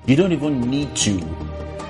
You don't even need to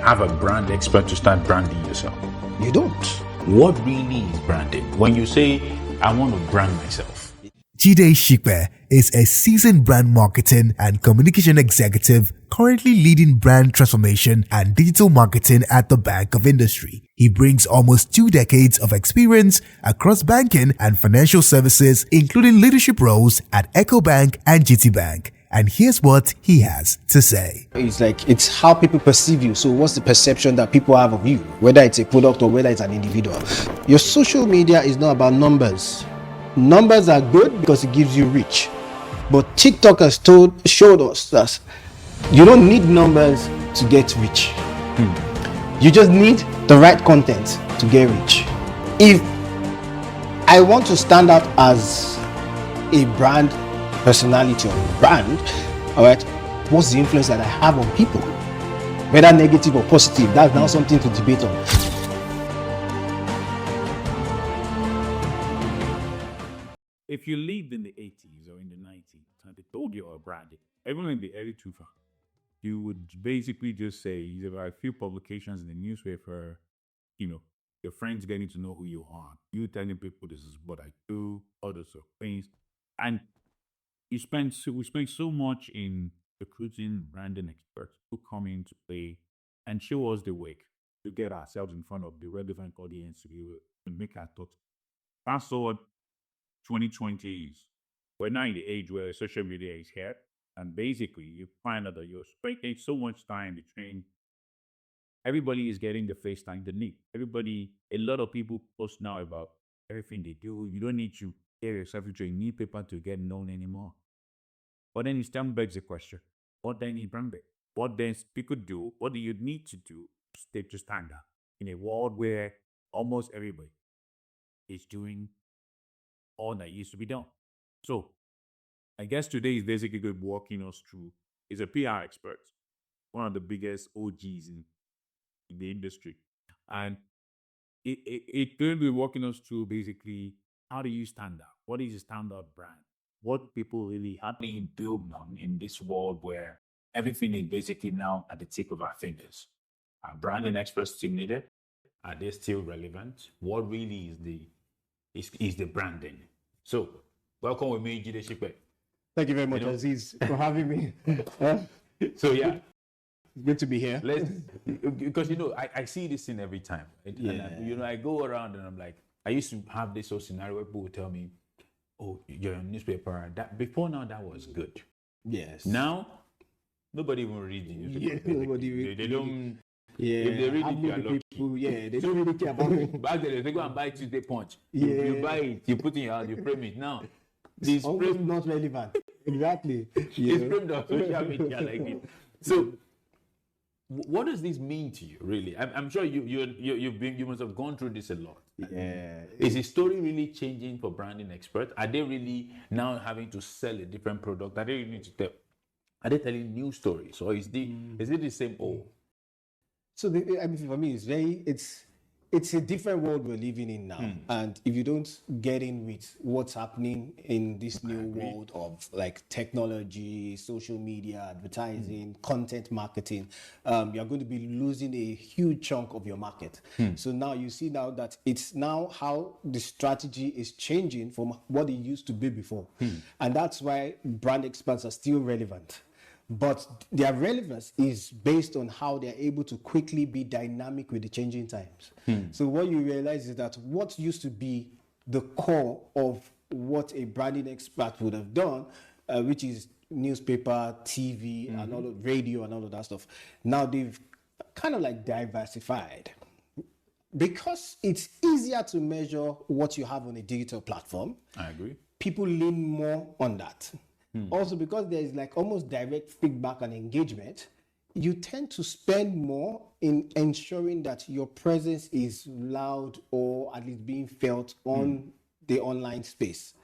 have a brand expert to start branding yourself. You don't. What really is branding? When you say, I want to brand myself. Jide Sipe is a seasoned brand marketing and communication executive currently leading brand transformation and digital marketing at the Bank of Industry. He brings almost 2 decades of experience across banking and financial services, including leadership roles at EcoBank and GTBank. And here's what he has to say. It's how people perceive you. So what's the perception that people have of you, whether it's a product or whether it's an individual? Your social media is not about numbers. Numbers are good because it gives you reach. But TikTok has showed us that you don't need numbers to get reach. You just need the right content to get reach. If I want to stand out as a brand personality or brand, all right, what's the influence that I have on people, whether negative or positive? That's now something to debate on. If you lived in the 80s or in the 90s and they told you a brand, even in the early 2000s, you would basically just say there are a few publications in the newspaper, your friends getting to know who you are, you telling people this is what I do, all those sort of things, and we spend so much in recruiting branding experts who come into play and show us the way to get ourselves in front of the relevant audience to be able to make our thoughts. Fast forward 2020s, we're now in the age where social media is here, and basically you find out that you're spending so much time to train. Everybody is getting the FaceTime they need. A lot of people post now about everything they do. You don't need to get yourself into a newspaper to get known anymore. But then it still begs the question, what then is branding? What then people do? What do you need to do to stand out in a world where almost everybody is doing all that used to be done? So I guess today is basically going to be walking us through. He's a PR expert, one of the biggest OGs in the industry. And it's going to be walking us through basically how do you stand out? What is a standout brand? What people really hardly build on in this world where everything is basically now at the tip of our fingers. Are branding experts still needed? Are they still relevant? What really is the branding? So, welcome with me, Jide Sipe. Thank you very much, Azeez, for having me. So yeah, good to be here. Because I see this thing every time. And I go around and I'm like, I used to have this whole scenario where people would tell me, "Oh, you're a newspaper." That before now that was good. Yes. Now nobody even reads the newspaper. They don't. Yeah. If they read it, you are lucky. People, they don't really care about it. Back then, they go and buy Tuesday Punch. Yeah. You buy it, you put it in your house, you frame it. Now, it's almost not relevant. Exactly. It's framed on social media like it. So, what does this mean to you, really? I'm sure you must have gone through this a lot. Yeah. Is the story really changing for branding experts? Are they really now having to sell a different product? Are they really need to tell? Are they telling new stories, or is it the same old? So for me, it's a different world we're living in now, and if you don't get in with what's happening in this new world of like technology, social media, advertising, content marketing, you're going to be losing a huge chunk of your market. So now you see now that it's now how the strategy is changing from what it used to be before, and that's why brand experts are still relevant. But their relevance is based on how they're able to quickly be dynamic with the changing times. So what you realize is that what used to be the core of what a branding expert would have done, which is newspaper, TV, and all of radio and all of that stuff, now they've kind of like diversified. Because it's easier to measure what you have on a digital platform. I agree. People lean more on that. Also, because there is like almost direct feedback and engagement, you tend to spend more in ensuring that your presence is loud or at least being felt on the online space.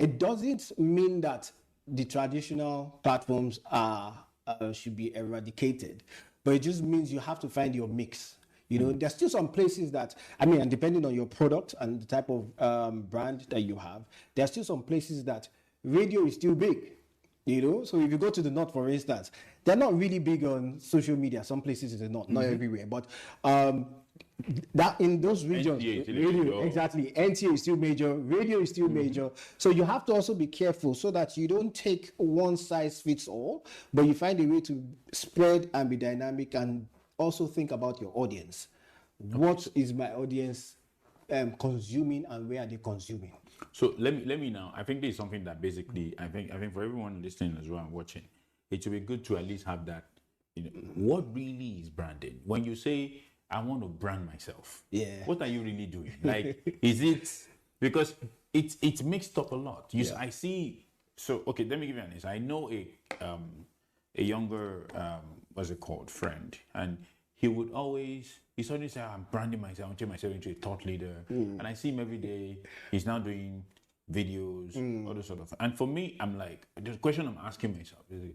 It doesn't mean that the traditional platforms should be eradicated, but it just means you have to find your mix. There's still some places that, and depending on your product and the type of brand that you have, there's still some places that radio is still big. You know, so if you go to the north, for instance, they're not really big on social media. Some places they're not everywhere, but that in those regions, NTA, radio, exactly, NTA is still major, radio is still major. So you have to also be careful so that you don't take one size fits all, but you find a way to spread and be dynamic, and also think about your audience. What is my audience consuming, and where are they consuming? So let me now. I think this is something that basically I think for everyone listening as well and watching, it would be good to at least have that. You know, what really is branding? When you say I want to brand myself, what are you really doing? Like, is it because it's mixed up a lot? I see. So okay, let me give you an example. I know a younger what's it called, friend, and he suddenly say, I'm branding myself, I'm turning myself into a thought leader. And I see him every day. He's now doing videos, all this sort of. And for me, I'm like, the question I'm asking myself is,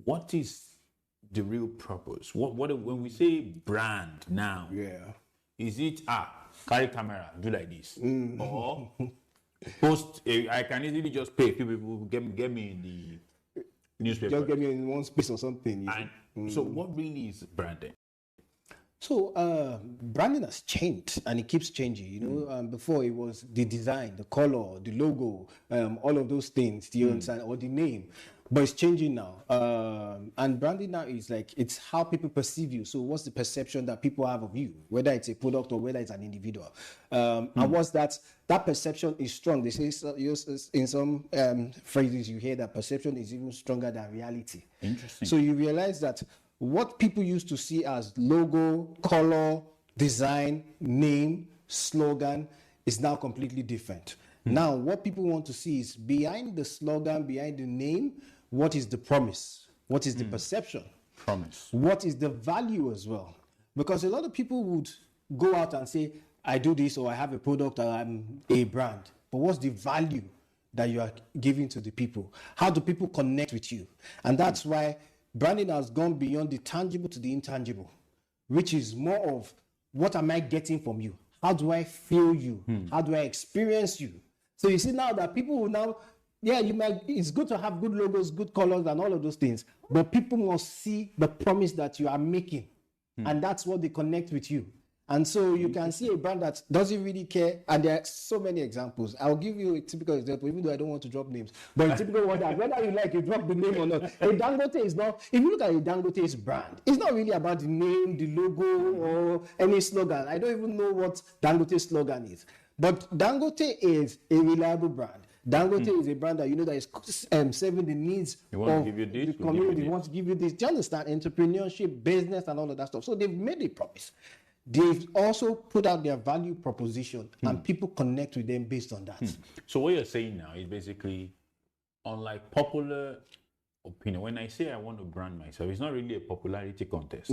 what is the real purpose? What when we say brand now, is it carry camera, do like this, or post? I can easily just pay people get me in the newspaper, just get me in one space or something. So what really is branding? So branding has changed, and it keeps changing. You know, before it was the design, the color, the logo, all of those things. Do you understand? Or the name, but it's changing now. And branding now is like, it's how people perceive you. So what's the perception that people have of you, whether it's a product or whether it's an individual? And what's that perception is strong. They say in some phrases you hear that perception is even stronger than reality. Interesting. So you realize that what people used to see as logo, color, design, name, slogan is now completely different. Now, what people want to see is behind the slogan, behind the name, what is the promise? What is the perception? Promise. What is the value as well? Because a lot of people would go out and say, I do this, or I have a product, or I'm a brand. But what's the value that you are giving to the people? How do people connect with you? And that's why branding has gone beyond the tangible to the intangible, which is more of, what am I getting from you? How do I feel you? How do I experience you? So you see now that people will now, it's good to have good logos, good colors, and all of those things, but people must see the promise that you are making, and that's what they connect with you. And so you can see a brand that doesn't really care, and there are so many examples. I'll give you a typical example, even though I don't want to drop names, but a typical one that whether you like, you drop the name or not. A Dangote is not, if you look at a Dangote's brand, it's not really about the name, the logo, or any slogan. I don't even know what Dangote's slogan is. But Dangote is a reliable brand. Dangote is a brand that you know that is serving the needs of the community. They want to give you this. Do you understand? Entrepreneurship, business, and all of that stuff. So they've made a promise. They've also put out their value proposition, and people connect with them based on that. So what you're saying now is basically, unlike popular opinion, when I say I want to brand myself, it's not really a popularity contest.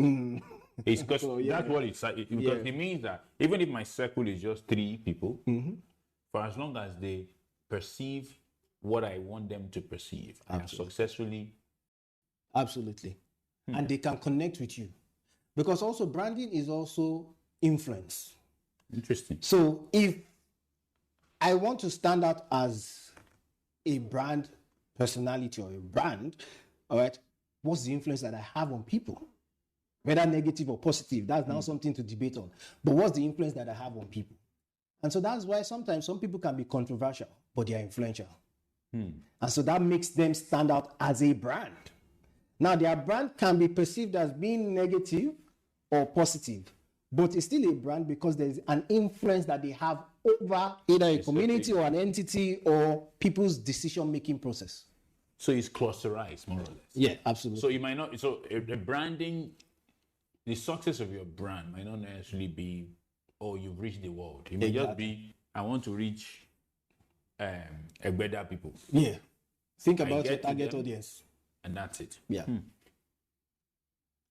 It's because that's what it's like. Because it means that even if my circle is just 3 people, for as long as they perceive what I want them to perceive, and successfully. Absolutely. And they can connect with you. Because also branding is also influence. Interesting. So if I want to stand out as a brand personality or a brand, all right, what's the influence that I have on people? Whether negative or positive, that's now something to debate on. But what's the influence that I have on people? And so that's why sometimes some people can be controversial, but they are influential. And so that makes them stand out as a brand. Now, their brand can be perceived as being negative or positive, but it's still a brand because there's an influence that they have over either a community or an entity or people's decision-making process. So it's clusterized, more or less. Yeah, absolutely. So you might not, so the branding, the success of your brand might not necessarily be, oh, you've reached the world. It may just be, I want to reach a better people. Yeah. Think about your target audience. And that's it. Yeah.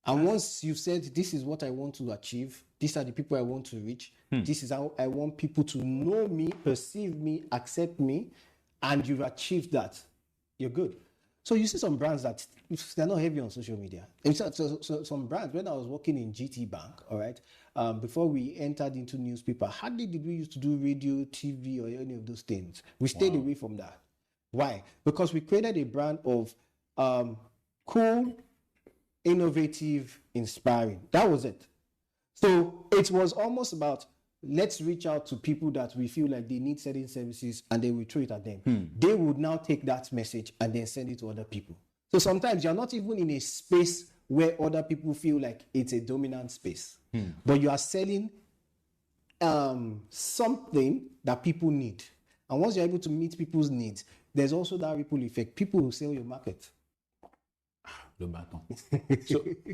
And once you've said, this is what I want to achieve, these are the people I want to reach, this is how I want people to know me, perceive me, accept me, and you've achieved that, you're good. So you see some brands that they're not heavy on social media. So some brands, when I was working in GT Bank, all right, before we entered into newspaper, hardly did we used to do radio, TV, or any of those things. We stayed away from that. Why? Because we created a brand of Cool, innovative, inspiring. That was it. So it was almost about, let's reach out to people that we feel like they need certain services, and then we throw it at them. They would now take that message and then send it to other people. So sometimes you're not even in a space where other people feel like it's a dominant space, but you are selling something that people need. And once you're able to meet people's needs, there's also that ripple effect. People will sell your market. Le bâton.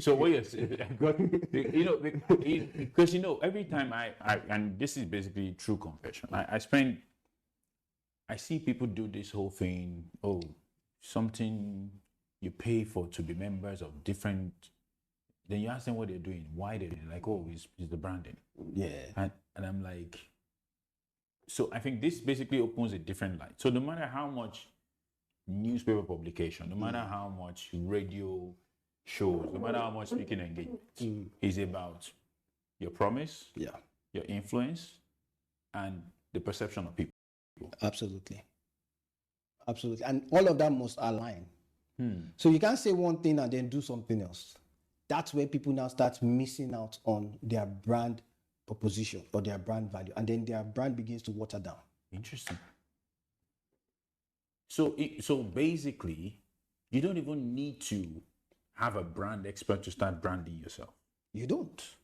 So what you're saying, because every time I and this is basically true confession. I see people do this whole thing. Oh, something you pay for to be members of different. Then you ask them what they're doing, why they're doing it. Like, oh, it's the branding. Yeah. And I'm like, so I think this basically opens a different light. So no matter how much newspaper publication, no matter how much radio shows, no matter how much speaking engagement is about your promise, your influence, and the perception of people. Absolutely. And all of that must align. So you can't say one thing and then do something else. That's where people now start missing out on their brand proposition or their brand value, and then their brand begins to water down. Interesting. So basically, you don't even need to have a brand expert to start branding yourself. You don't.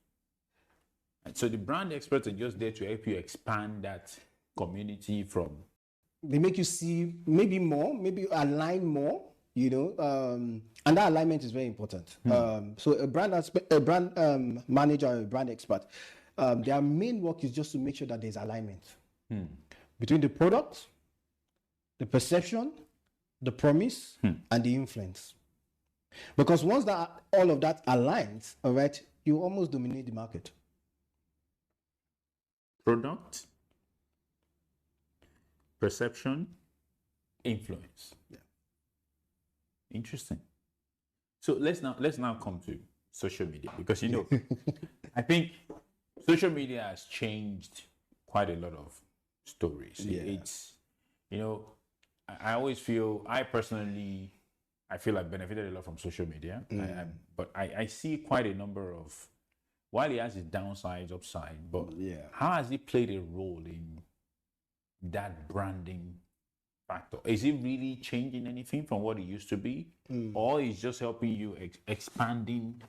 And so the brand experts are just there to help you expand that community from. They make you see maybe more, maybe align more, and that alignment is very important. So a brand manager or a brand expert, their main work is just to make sure that there's alignment between the product, the perception, the promise, and the influence. Because once all of that aligns, all right, you almost dominate the market. Product, perception, influence. Yeah. Interesting. So let's now come to social media, because I think social media has changed quite a lot of stories. Yeah. It's I always feel, I feel I've benefited a lot from social media, but I see quite a number of, while it has its downsides, upside, but how has it played a role in that branding factor? Is it really changing anything from what it used to be, or is just helping you expanding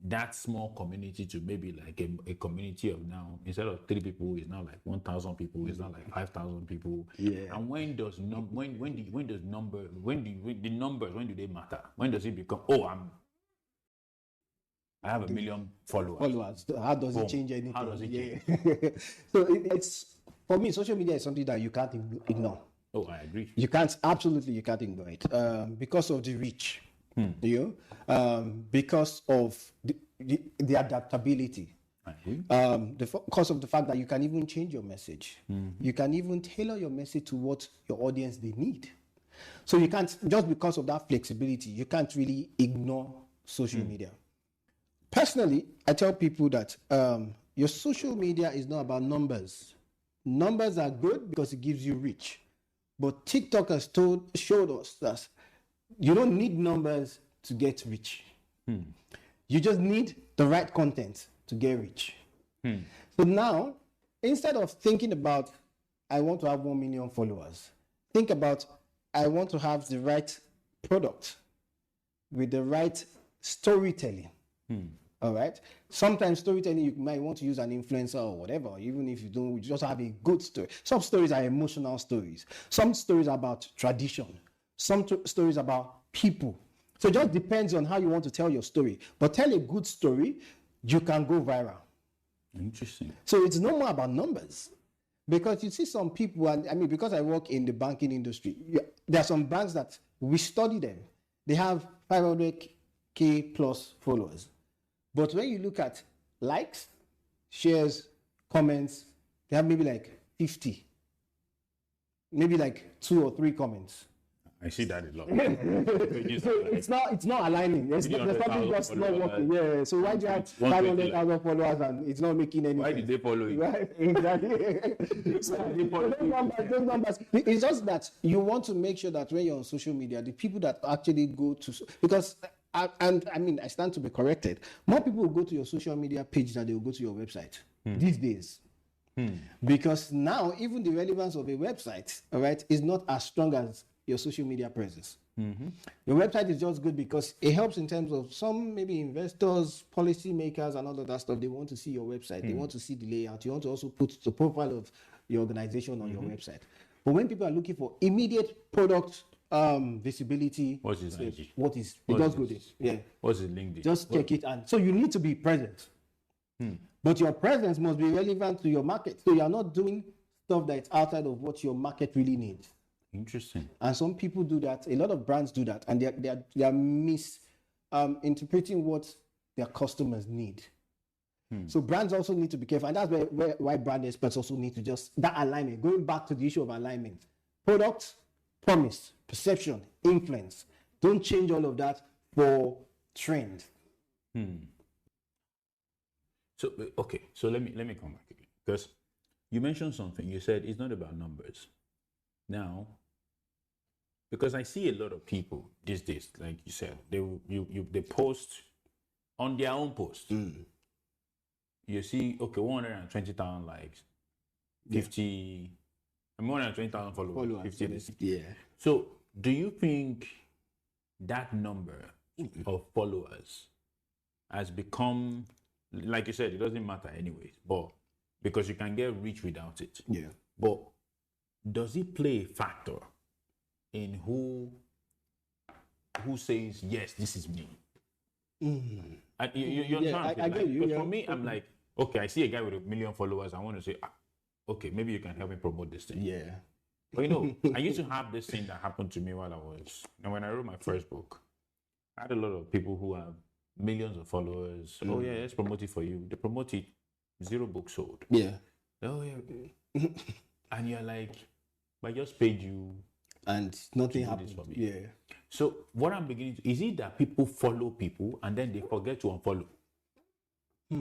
that small community to maybe like a community of now, instead of 3 people, it's now like 1,000 people, it's now like 5,000 people. Yeah. And when do they matter? When does it become, I have 1 million followers. How does it change anything? How does it change? So it's, for me, social media is something that you can't ignore. Oh, I agree. You can't ignore it because of the reach. Because of the adaptability, because of the fact that you can even change your message. You can even tailor your message to what your audience they need. So you can't, just because of that flexibility, you can't really ignore social media. Personally, I tell people that your social media is not about numbers. Numbers are good because it gives you reach, but TikTok has showed us that you don't need numbers to get rich. You just need the right content to get rich. So now, instead of thinking about, I want to have 1 million followers, think about, I want to have the right product with the right storytelling. All right. Sometimes storytelling, you might want to use an influencer or whatever. Even if you don't, you just have a good story. Some stories are emotional stories. Some stories are about tradition. Some stories about people. So it just depends on how you want to tell your story. But tell a good story, you can go viral. Interesting. So it's no more about numbers. Because you see some people, and I mean, because I work in the banking industry, there are some banks that we study them. They have 500K plus followers. But when you look at likes, shares, comments, they have maybe like 50. Maybe like 2 or 3 comments. I see that a lot. So it's not aligning. There's something just not working. Yeah. So why do you have 500,000 followers and it's not making any Why sense? did they follow you? Right? Exactly. So those numbers. It's just that you want to make sure that when you're on social media, the people that actually go to, because I stand to be corrected. More people will go to your social media page than they will go to your website these days. Because now even the relevance of a website, all right, is not as strong as your social media presence. Your website is just good because it helps in terms of some maybe investors, policy makers, and all of that stuff. They want to see your website. They want to see the layout. You want to also put the profile of your organization on your website. But when people are looking for immediate product visibility, What's his IG? It does go there. Yeah. What's his LinkedIn? Just check it, and so you need to be present. But your presence must be relevant to your market. So you are not doing stuff that's outside of what your market really needs. Interesting. And some people do that. A lot of brands do that, and they are interpreting what their customers need. So brands also need to be careful, and that's why brand experts also need to just that alignment. Going back to the issue of alignment, product, promise, perception, influence. Don't change all of that for trend. So okay, so let me come back again, because you mentioned something. You said it's not about numbers. Now, because I see a lot of people these days, like you said, they post on their own post. You see, okay, 120,000 likes, 120,000 followers, 50. Yeah. So, do you think that number of followers has become, like you said, it doesn't matter anyways, but because you can get rich without it. Yeah. But does it play a factor in who says, yes, this is me? And you understand? I get you. Because for me, I'm like, okay, I see a guy with 1 million followers. I want to say, okay, maybe you can help me promote this thing. Yeah. But I used to have this thing that happened to me while when I wrote my first book. I had a lot of people who have millions of followers. Oh yeah, let's promote it for you. They promote it, 0 books sold. Yeah. Oh yeah. And you're like, I just paid you. And nothing happens. Yeah. So what I'm beginning to, is it that people follow people and then they forget to unfollow?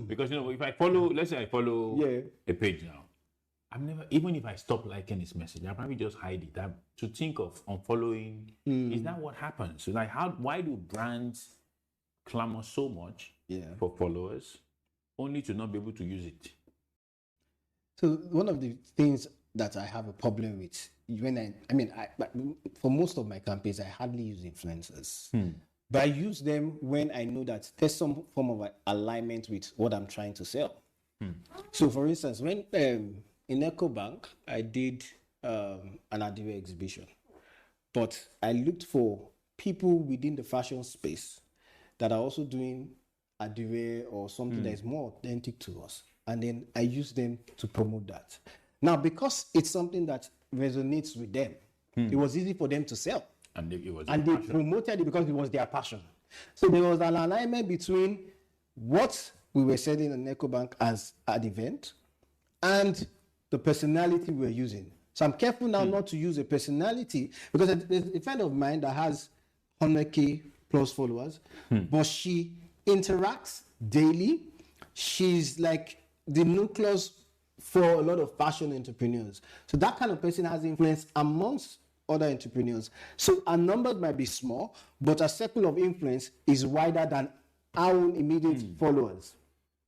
Because if I follow, let's say I follow a page now, I'm never, even if I stop liking his message, I'll probably just hide it. To think of unfollowing, is that what happens? So why do brands clamor so much for followers only to not be able to use it? So one of the things that I have a problem with for most of my campaigns, I hardly use influencers. But I use them when I know that there's some form of alignment with what I'm trying to sell. So for instance, when in EcoBank, I did an Adiwe exhibition, but I looked for people within the fashion space that are also doing Adiwe or something that is more authentic to us. And then I use them to promote that. Now, because it's something that resonates with them, it was easy for them to sell. And they promoted it because it was their passion. So there was an alignment between what we were selling in EcoBank as an event and the personality we were using. So I'm careful now not to use a personality, because there's a friend of mine that has 100K plus followers, but she interacts daily. She's like the nucleus for a lot of fashion entrepreneurs. So that kind of person has influence amongst other entrepreneurs. So our numbers might be small, but our circle of influence is wider than our own immediate followers.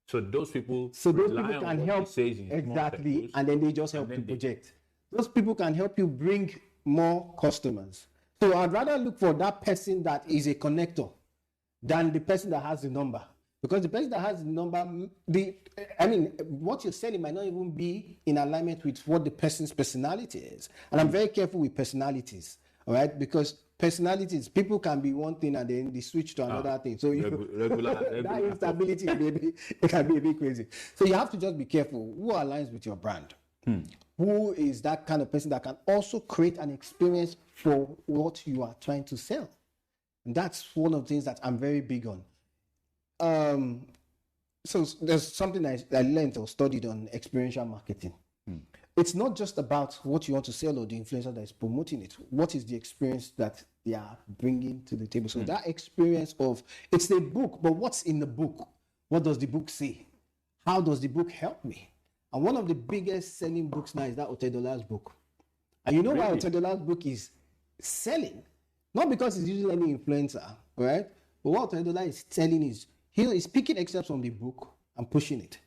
So those people can help exactly, and then they just help to project. Those people can help you bring more customers. So I'd rather look for that person that is a connector than the person that has the number. Because the person that has the number, what you're selling might not even be in alignment with what the person's personality is. And I'm very careful with personalities, all right? Because personalities, people can be one thing and then they switch to another thing. So regular. That instability, maybe, it can be a bit crazy. So you have to just be careful who aligns with your brand. Who is that kind of person that can also create an experience for what you are trying to sell? And that's one of the things that I'm very big on. So there's something I learned or studied on experiential marketing. it's not just about what you want to sell or the influencer that is promoting it. What is the experience that they are bringing to the table? So that experience of, it's a book, but what's in the book? What does the book say? How does the book help me? And one of the biggest selling books now is that Otedola's book. And you know why Otedola's book is selling? Not because he's using any influencer, right? But what Otedola is telling is, he's picking excerpts from the book and pushing it.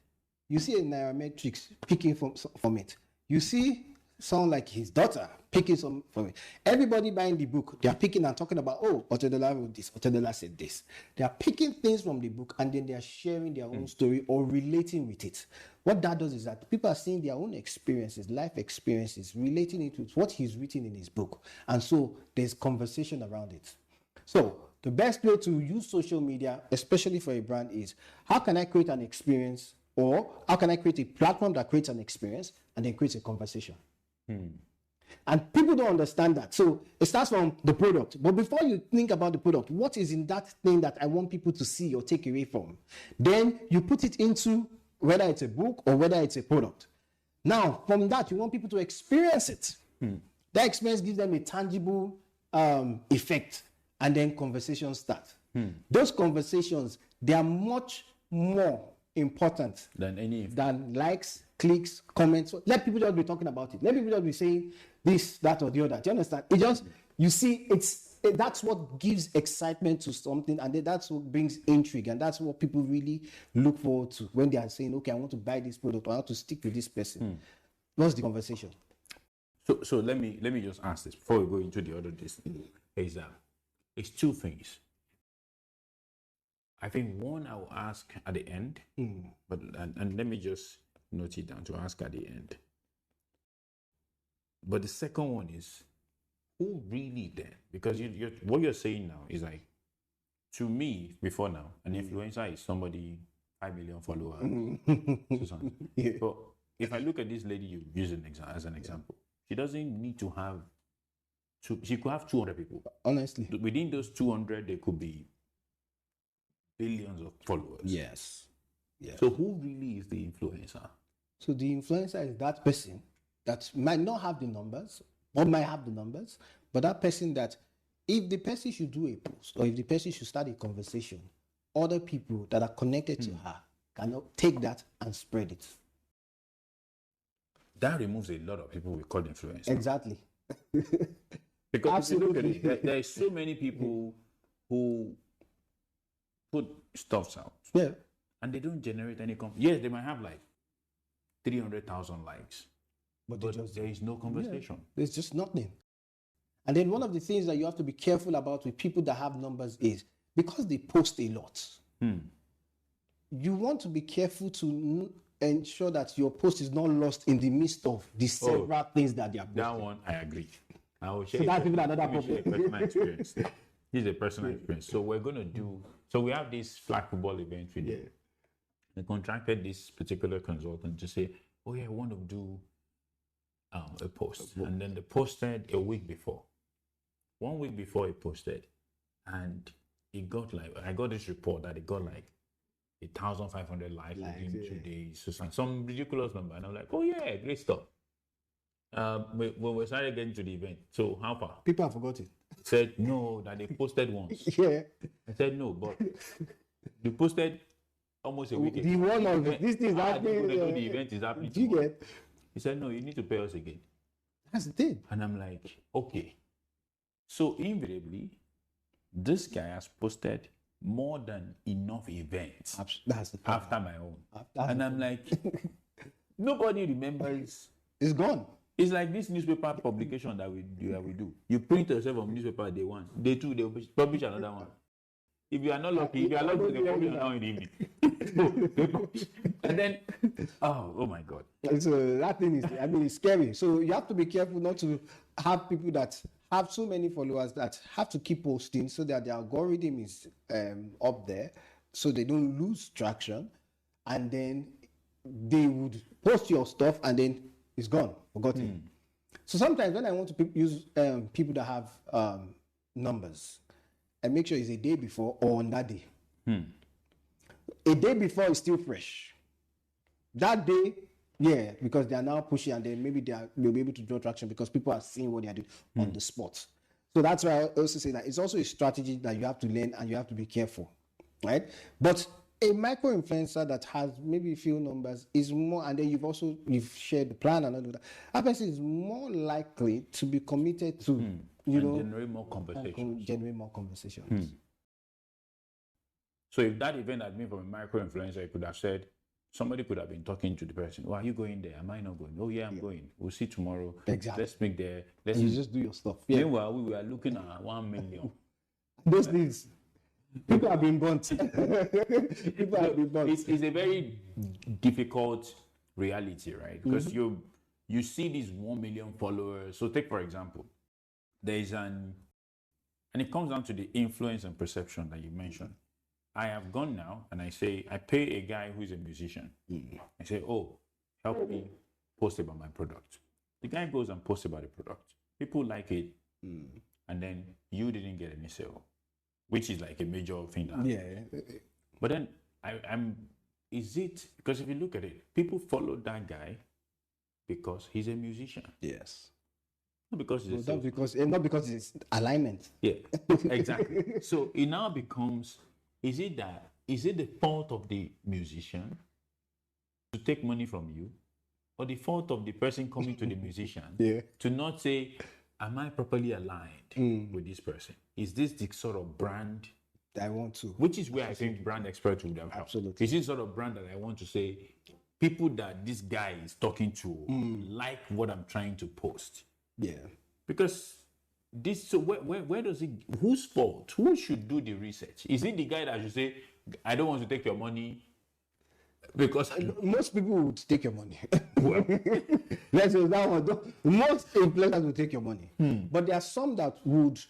You see a Nairametrics picking from it. You see someone like his daughter picking some from it. Everybody buying the book, they are picking and talking about, oh, Otedola wrote this, Otedola said this. They are picking things from the book and then they are sharing their own story or relating with it. What that does is that people are seeing their own experiences, life experiences, relating it with what he's written in his book. And so there's conversation around it. So the best way to use social media, especially for a brand, is how can I create an experience, or how can I create a platform that creates an experience and then creates a conversation? And people don't understand that. So it starts from the product. But before you think about the product, what is in that thing that I want people to see or take away from? Then you put it into whether it's a book or whether it's a product. Now, from that, you want people to experience it. That experience gives them a tangible effect, and then conversations start. Those conversations, they are much more important than likes, clicks, comments. So let people just be talking about it. Let people just be saying this, that, or the other. Do you understand? It just, you see, that's what gives excitement to something, and then that's what brings intrigue, and that's what people really look forward to when they are saying, okay, I want to buy this product, or I want to stick with this person. What's the conversation? So let me just ask this before we go into the other distance. It's two things. I think one I will ask at the end, but let me just note it down to ask at the end. But the second one is, who really then? Because what you're saying now is like, to me, before now, an influencer is somebody 5 million followers. But if I look at this lady you use as an example, she doesn't need to have she could have 200 people. Honestly. Within those 200, there could be billions of followers. Yes. So who really is the influencer? So the influencer is that person that might not have the numbers, or might have the numbers, but that person that, if the person should do a post, or if the person should start a conversation, other people that are connected to her can take that and spread it. That removes a lot of people we call influencers. Exactly. Because Absolutely. if you look at it, there are so many people who put stuff out. Yeah. And they don't generate any yes, they might have like 300,000 likes. But there is no conversation. There's just nothing. And then one of the things that you have to be careful about with people that have numbers is, because they post a lot, you want to be careful to ensure that your post is not lost in the midst of the several things that they are posting. That one, I agree. I will share So that's even another problem. personal experience. This is a personal experience. So we're going to do, so we have this flag football event with them. They contracted this particular consultant to say, oh yeah, I want to do a post. And then they posted a week before. 1 week before it posted. And it got like, I got this report that it got like 1,500 likes within 2 days. So some ridiculous number. And I'm like, oh yeah, great stuff. When we started getting to the event, so how far? People have forgotten. Said no, that they posted once. Yeah. I said no, but they posted almost a week ago. The one of this thing is happening. The event is happening. Do you get? He said no, you need to pay us again. That's the thing. And I'm like, okay. So invariably, this guy has posted more than enough events after my own. And I'm like, nobody remembers. It's gone. It's like this newspaper publication that we do. You print yourself on newspaper day one. Day two, they'll publish another one. If you are not lucky, they'll publish another one in the evening. And then, oh my God. So that thing is, it's scary. So you have to be careful not to have people that have so many followers that have to keep posting so that the algorithm is up there, so they don't lose traction. And then they would post your stuff and then it's gone, forgotten. So sometimes when I want to use people that have numbers, I make sure it's a day before or on that day. A day before is still fresh. That day, Yeah, because they are now pushing, and then maybe they'll be able to draw traction because people are seeing what they are doing on the spot. So that's why I also say that it's also a strategy that you have to learn and you have to be careful, right? But a micro influencer that has maybe a few numbers is more, and then you've shared the plan and all of that. That person is more likely to be committed to, generate more conversation. Generate more conversations. So if that event had been from a micro influencer, you could have said, somebody could have been talking to the person. Why are you going there? Am I not going? Oh yeah, I'm going. We'll see tomorrow. Exactly. Let's meet there. You just do your stuff. Yeah. Meanwhile, we were looking at 1 million. Those things, people have been burnt. People have been burnt. It's a very difficult reality, right? Because you see these 1 million followers. So take, for example, and it comes down to the influence and perception that you mentioned. I have gone now and I say, I pay a guy who is a musician. I say, oh, help me post about my product. The guy goes and posts about the product. People like it. And then you didn't get any sale, which is like a major thing. But then is it, because if you look at it, people follow that guy because he's a musician. Yes. Not because he's not because it's alignment. Yeah, exactly. So it now becomes, is it the fault of the musician to take money from you, or the fault of the person coming to the musician to not say, am I properly aligned with this person? Is this the sort of brand I want to? Which is where I think brand experts would have helped. Absolutely. Is this sort of brand that I want to say, people that this guy is talking to like what I'm trying to post? Yeah. Because this, so where does it, whose fault? Who should do the research? Is it the guy that should say, I don't want to take your money? Because most people would take your money. Let's say that one. Most influencers will take your money. But there are some that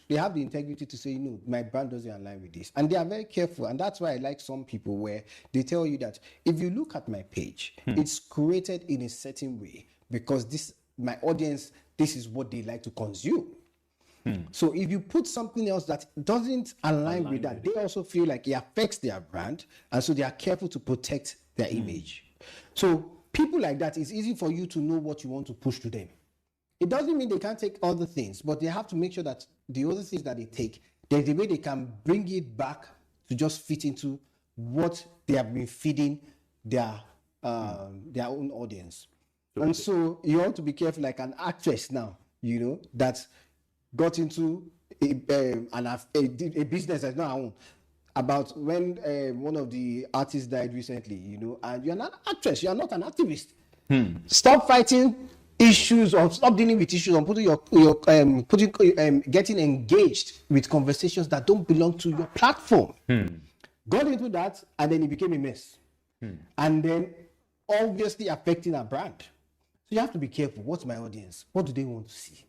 they have the integrity to say, no, my brand doesn't align with this. And they are very careful. And that's why I like some people where they tell you that if you look at my page, it's created in a certain way because my audience, this is what they like to consume. So if you put something else that doesn't align with that, they also feel like it affects their brand. And so they are careful to protect their image. So people like that, it's easy for you to know what you want to push to them. It doesn't mean they can't take other things, but they have to make sure that the other things that they take, there's a way they can bring it back to just fit into what they have been feeding their own audience. And so you want to be careful, like an actress now, that got into a business that's not her own. About when one of the artists died recently, and you're not an actress, you're not an activist. Stop fighting issues, or stop dealing with issues, and getting engaged with conversations that don't belong to your platform. Got into that, and then it became a mess, and then obviously affecting our brand. So you have to be careful. What's my audience? What do they want to see?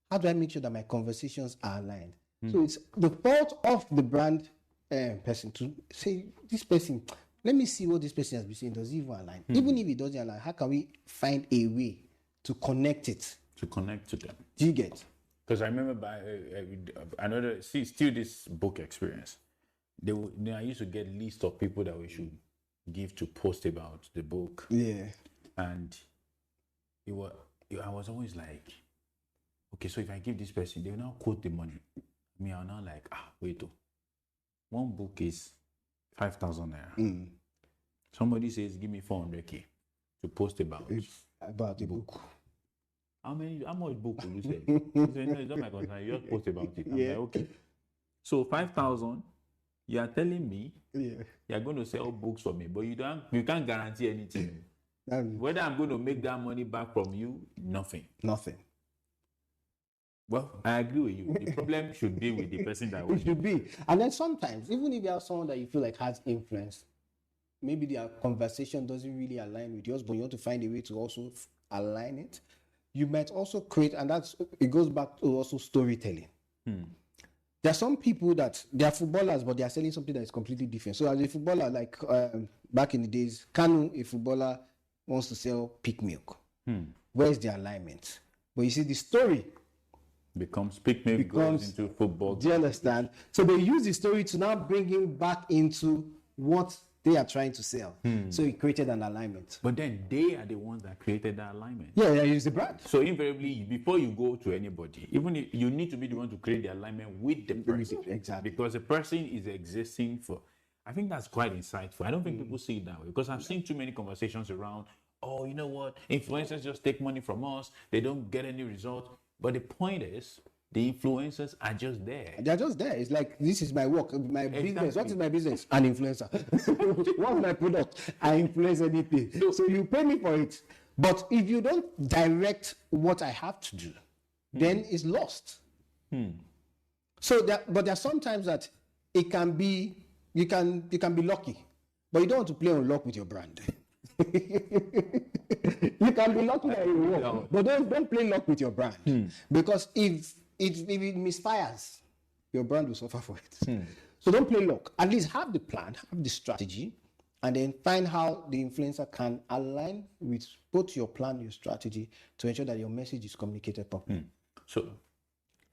How do I make sure that my conversations are aligned? So it's the fault of the brand person to say, this person, let me see what this person has been saying. Does it even align? Even if it doesn't align, how can we find a way to connect it? To connect to them. Do you get? Because I remember still this book experience. I used to get list of people that we should give to post about the book. Yeah. And I was always like, okay, so if I give this person, they will now quote the money. Me, I'm now like, wait. One book is 5,000 naira. Somebody says, give me 400K to post about the book. How much book will you say? He said, no, it's not my concern. You just post about it. I'm like, okay. So 5,000, you are telling me you are going to sell books for me, but you can't guarantee anything. Whether I'm going to make that money back from you, nothing. Well, I agree with you. The problem should be with the person that it should be. And then sometimes, even if you have someone that you feel like has influence, maybe their conversation doesn't really align with yours, but you want to find a way to also align it. You might also create, and it goes back to also storytelling. There are some people that they are footballers, but they are selling something that is completely different. So as a footballer, like back in the days, Kanu, a footballer, wants to sell peak milk. Where's the alignment? But you see, the story becomes peak milk goes into football. Do you understand? So they use the story to now bring him back into what they are trying to sell. So it created an alignment. But then they are the ones that created that alignment. Yeah, it's the brand. So invariably, before you go to anybody, even if you need to be the one to create the alignment with the person. Exactly. Because the person is existing for. I think that's quite insightful. I don't think people see it that way because I've seen too many conversations around, oh, you know what? Influencers just take money from us. They don't get any result. But the point is, the influencers are just there. They're just there. It's like, this is my work, my business. What is my business? An influencer. What's my product? I influence anything. So you pay me for it. But if you don't direct what I have to do, then it's lost. So but there are sometimes that it can be, you can be lucky, but you don't want to play on luck with your brand. You can be lucky that you work, but don't play luck with your brand. Because if it misfires, your brand will suffer for it. So don't play luck. At least have the plan, have the strategy, and then find how the influencer can align with both your plan, your strategy, to ensure that your message is communicated properly. So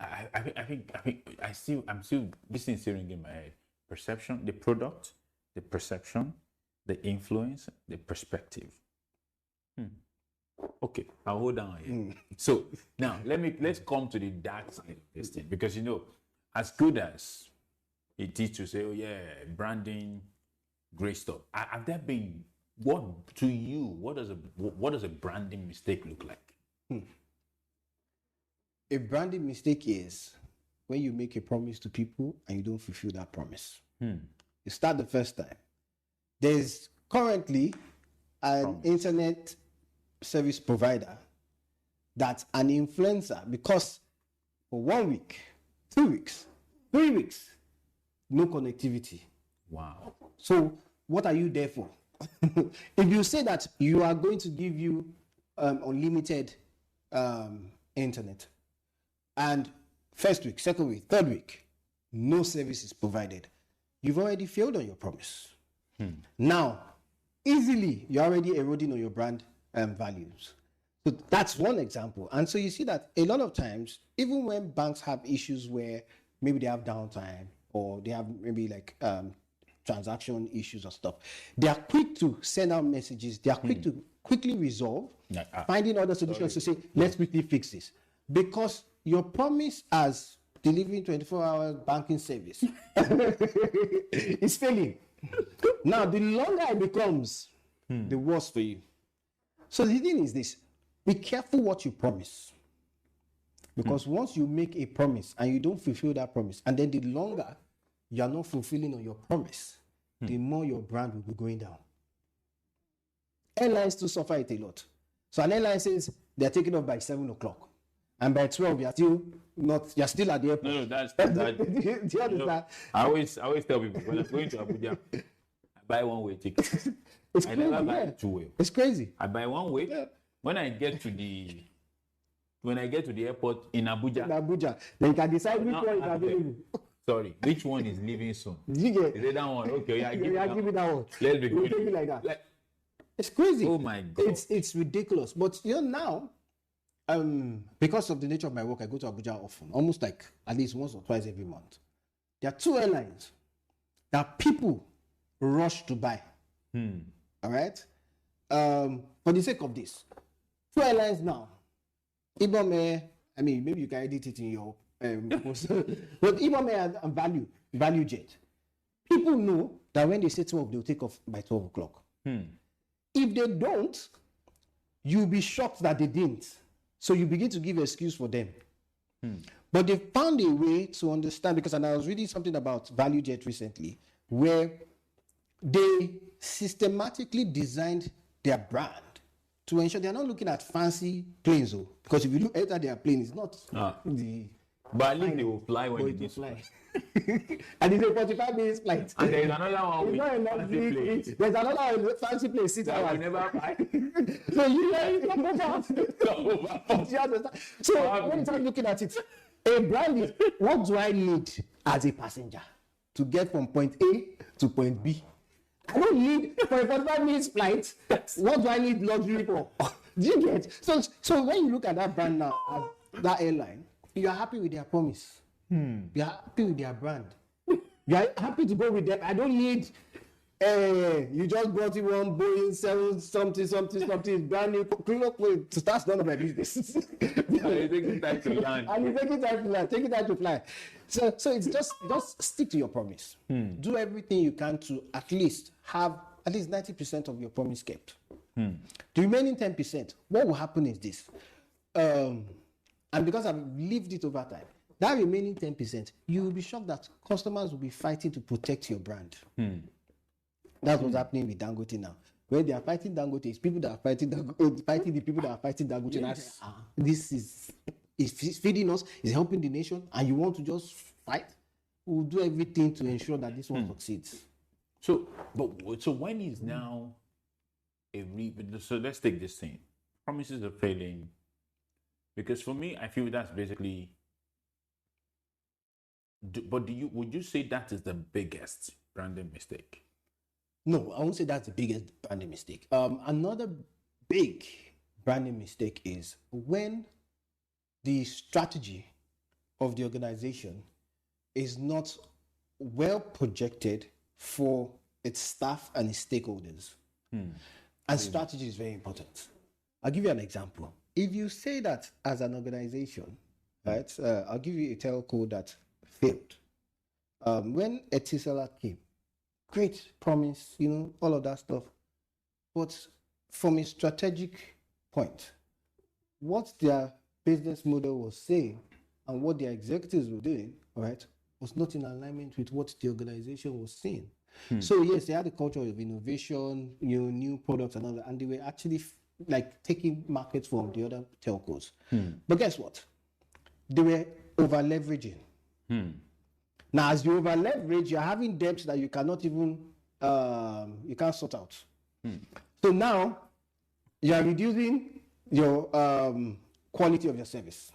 I'm still this is still ringing in my head. Perception, the product, the perception, the influence, the perspective. Okay, I'll hold down here. So now let's come to the dark side of this thing, because as good as it is to say, oh yeah, branding, great stuff. Have there been what does a branding mistake look like? A branding mistake is when you make a promise to people and you don't fulfill that promise. You start the first time. There's currently an internet service provider that's an influencer, because for 1 week, 2 weeks, 3 weeks, no connectivity. Wow. So what are you there for? If you say that you are going to give you unlimited internet, and first week, second week, third week, no service is provided, you've already failed on your promise. Now, easily, you're already eroding on your brand values. So that's one example. And so you see that a lot of times, even when banks have issues where maybe they have downtime or they have maybe like transaction issues or stuff, they are quick to send out messages. They are quick to quickly resolve, finding other solutions to say, let's quickly fix this. Because your promise as delivering 24-hour banking service is failing. Now, the longer it becomes, the worse for you. So the thing is this: be careful what you promise. Because once you make a promise and you don't fulfill that promise, and then the longer you are not fulfilling on your promise, the more your brand will be going down. Airlines too suffer it a lot. So an airline says they're taking off by 7 o'clock. And by 12, you're still at the airport. No, that's Do you understand? I always tell people, when I'm going to Abuja, I buy one-way ticket. I never buy two-way. It's crazy. I buy one way. Yeah. When I get to the airport in Abuja, then you can decide which one is available. Sorry, which one is leaving soon? Is it that one? Okay, yeah, give me that one. Let's be good. Take it like that. It's crazy. Oh my God. It's ridiculous. But now, because of the nature of my work, I go to Abuja often, almost like at least once or twice every month. There are two airlines that people rush to buy. All right? For the sake of this, two airlines now. Ibom Air, I mean, maybe you can edit it in your post. But Ibom Air and Value Jet. People know that when they say 12, they'll take off by 12 o'clock. If they don't, you'll be shocked that they didn't. So you begin to give excuse for them. But they found a way to understand, because I was reading something about Value Jet recently, where they systematically designed their brand to ensure they're not looking at fancy planes, because if you look at their plane, it's not the. But at least they will fly when they need to fly. And it's a 45 minutes flight. And there's another one with fancy plane. There's another fancy plane 6 hours. We never fly. So you understand? So when you start looking at it, a brand is, what do I need as a passenger to get from point A to point B? I don't need, for a 45 minutes flight, what do I need luxury for? Do you get? So when you look at that brand now, that airline, you are happy with their promise. You are happy with their brand. You are happy to go with them. I don't need Hey, you just brought in one Boeing 7 something brand new. Clean up with to start none of my business. And you take it time to land. And you take it time to land. Take it time to fly. So it's just stick to your promise. Do everything you can to at least have at least 90% of your promise kept. The remaining 10%, what will happen is this. And because I've lived it over time, that remaining 10%, you will be shocked that customers will be fighting to protect your brand. That's what's happening with Dangote now. When they are fighting Dangote, it's people that are fighting the people that are fighting Dangote. Yes. This is feeding us, is helping the nation, and you want to just fight? We'll do everything to ensure that this one succeeds. So when is now so let's take this thing. Promises are failing. Because for me, I feel that's basically. Would you say that is the biggest branding mistake? No, I won't say that's the biggest branding mistake. Another big branding mistake is when the strategy of the organization is not well projected for its staff and its stakeholders. And strategy is very important. I'll give you an example. If you say that as an organization, right, I'll give you a telco that failed. When Etisalat came, great promise, all of that stuff. But from a strategic point, what their business model was saying and what their executives were doing, right, was not in alignment with what the organization was seeing. So yes, they had a culture of innovation, new products and all that, and they were actually taking markets from the other telcos. But guess what? They were over leveraging. Now, as you over leverage, you're having debts that you cannot even you can't sort out. So now you are reducing your quality of your service.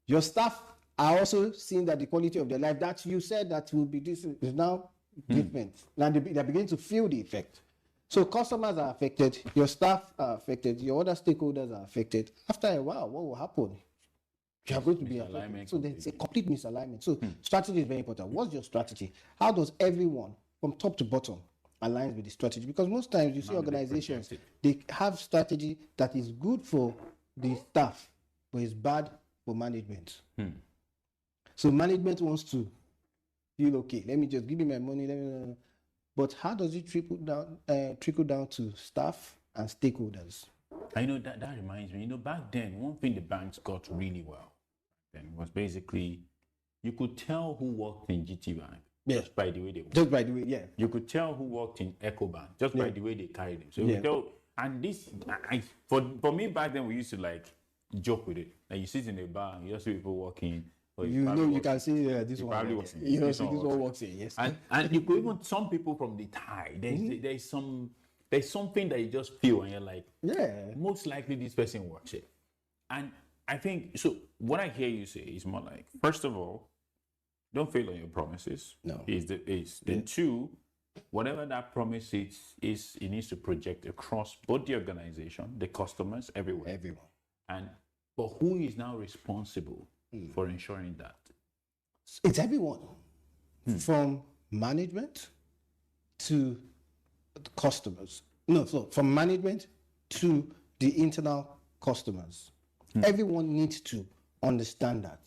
Your staff are also seeing that the quality of their life that you said that will be this is now different. Now they're beginning to feel the effect. So customers are affected, your staff are affected, your other stakeholders are affected. After a while, what will happen? You are going to be affected. So there's a complete misalignment. So strategy is very important. What's your strategy? How does everyone from top to bottom align with the strategy? Because most times you see organizations, they have strategy that is good for the staff, but is bad for management. So management wants to feel okay. Let me just give you my money. But how does it trickle down to staff and stakeholders? I know that reminds me. Back then, one thing the banks got really well then was basically you could tell who worked in GT Bank just by the way they worked. Just by the way, yeah. You could tell who worked in EcoBank just by the way they carried them. So you could tell, and this, for me back then, we used to joke with it. Like you sit in a bar, you just see people walking. You can see this one. Probably works. This one works here. Yes. And you could even some people from the tie. There's something that you just feel and you're like, most likely this person works here. And I think so. What I hear you say is more like, first of all, don't fail on your promises. No. Then two, whatever that promise is, it needs to project across both the organization, the customers, everywhere. Everyone. But who is now responsible for ensuring that? It's everyone, from management to the customers. No, so from management to the internal customers. Everyone needs to understand that.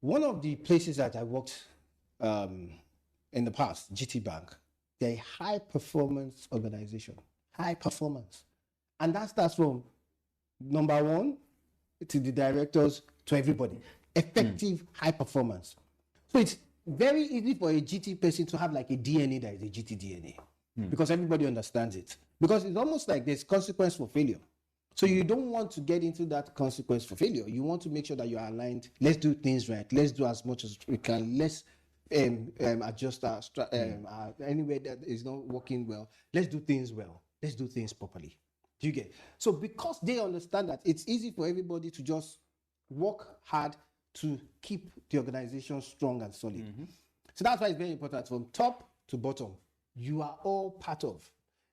One of the places that I worked in the past, GT Bank, they're a high performance organization. High performance. And that starts from number one to the directors to everybody. Effective high performance. So it's very easy for a GT person to have like a DNA that is a GT DNA because everybody understands it. Because it's almost like there's consequence for failure. So you don't want to get into that consequence for failure. You want to make sure that you're aligned. Let's do things right. Let's do as much as we can. Let's adjust our anywhere that is not working well. Let's do things well. Let's do things properly. Do you get? So because they understand that it's easy for everybody to just work hard to keep the organization strong and solid. So that's why it's very important from top to bottom. You are all part of.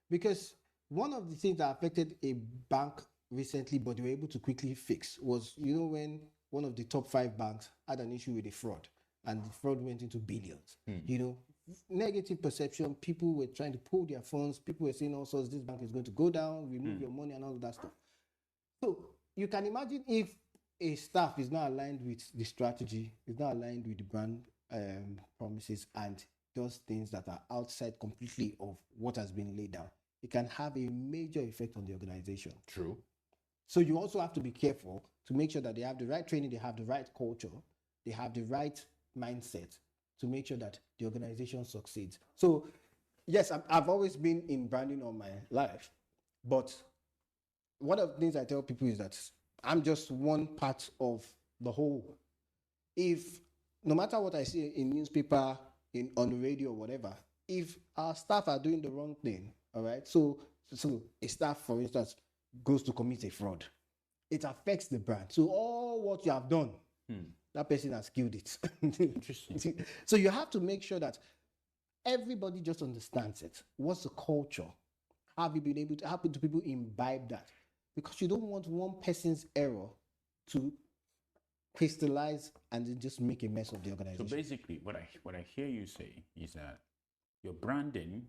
Because one of the things that affected a bank recently, but they were able to quickly fix, was, when one of the top 5 banks had an issue with a fraud, and the fraud went into billions. negative perception. People were trying to pull their funds. People were saying all sorts, this bank is going to go down, remove your money and all of that stuff. So you can imagine if a staff is not aligned with the strategy, is not aligned with the brand promises, and does things that are outside completely of what has been laid down, it can have a major effect on the organization. True. So you also have to be careful to make sure that they have the right training, they have the right culture, they have the right mindset to make sure that the organization succeeds. So yes, I've always been in branding all my life, but one of the things I tell people is that I'm just one part of the whole. If no matter what I see in newspaper, on the radio, or whatever, if our staff are doing the wrong thing, all right. So a staff, for instance, goes to commit a fraud, it affects the brand. So all what you have done, that person has killed it. Interesting. So you have to make sure that everybody just understands it. What's the culture? Have you been able to happen to people imbibe that? Because you don't want one person's error to crystallize and then just make a mess of the organization. So basically, what I hear you say is that your branding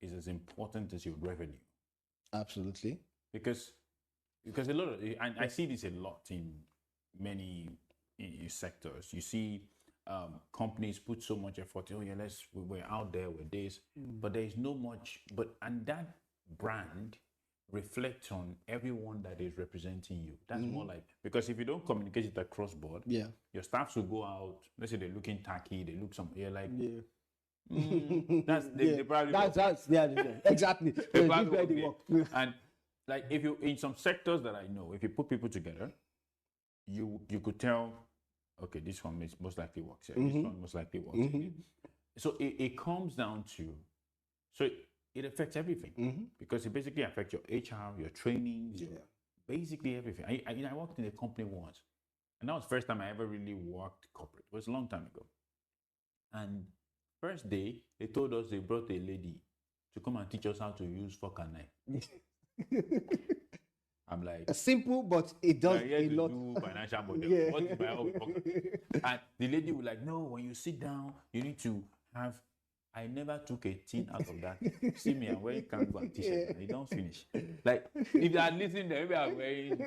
is as important as your revenue. Absolutely. Because a lot of, and I see this a lot in many sectors. You see companies put so much effort. Oh yeah, we're out there with this, but there is no much. And that brand reflects on everyone that is representing you. That's more like, because if you don't communicate it across board, your staffs will go out. Let's say they're looking tacky, they look you're like, that's they probably exactly. they probably work. And like if you in some sectors that I know, if you put people together, you could tell, okay, this one most likely works. This one most likely works. So it comes down to, so it affects everything because it basically affects your HR, your trainings, basically everything. I worked in a company once, and that was the first time I ever really worked corporate. It was a long time ago. And first day, they told us they brought a lady to come and teach us how to use fork and knife. I'm like, simple, but it does a lot. Do financial model. What is my own fork? And the lady was like, no, when you sit down, you need to have. I never took a tin out of that. See me, I'm wearing cargo and t-shirt, and you don't finish. Like, if you are listening, maybe I'm wearing.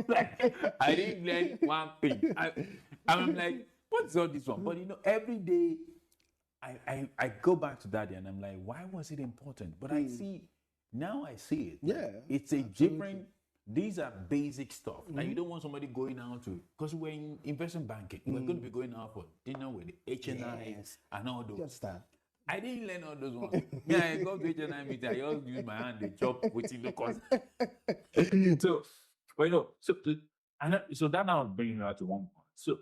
Like, I didn't learn one thing. I'm like, what's all this one? But every day, I go back to that and I'm like, why was it important? But I see it. Yeah, it's a different. These are basic stuff. Like you don't want somebody going out to, because we're in investment banking. We're going to be going out for dinner with the HNI and all those. Understand? I didn't learn all those ones. Yeah, I go to HNI meeting. I just use my hand, they chop within the cost. So, so that now bringing me out to one point. So,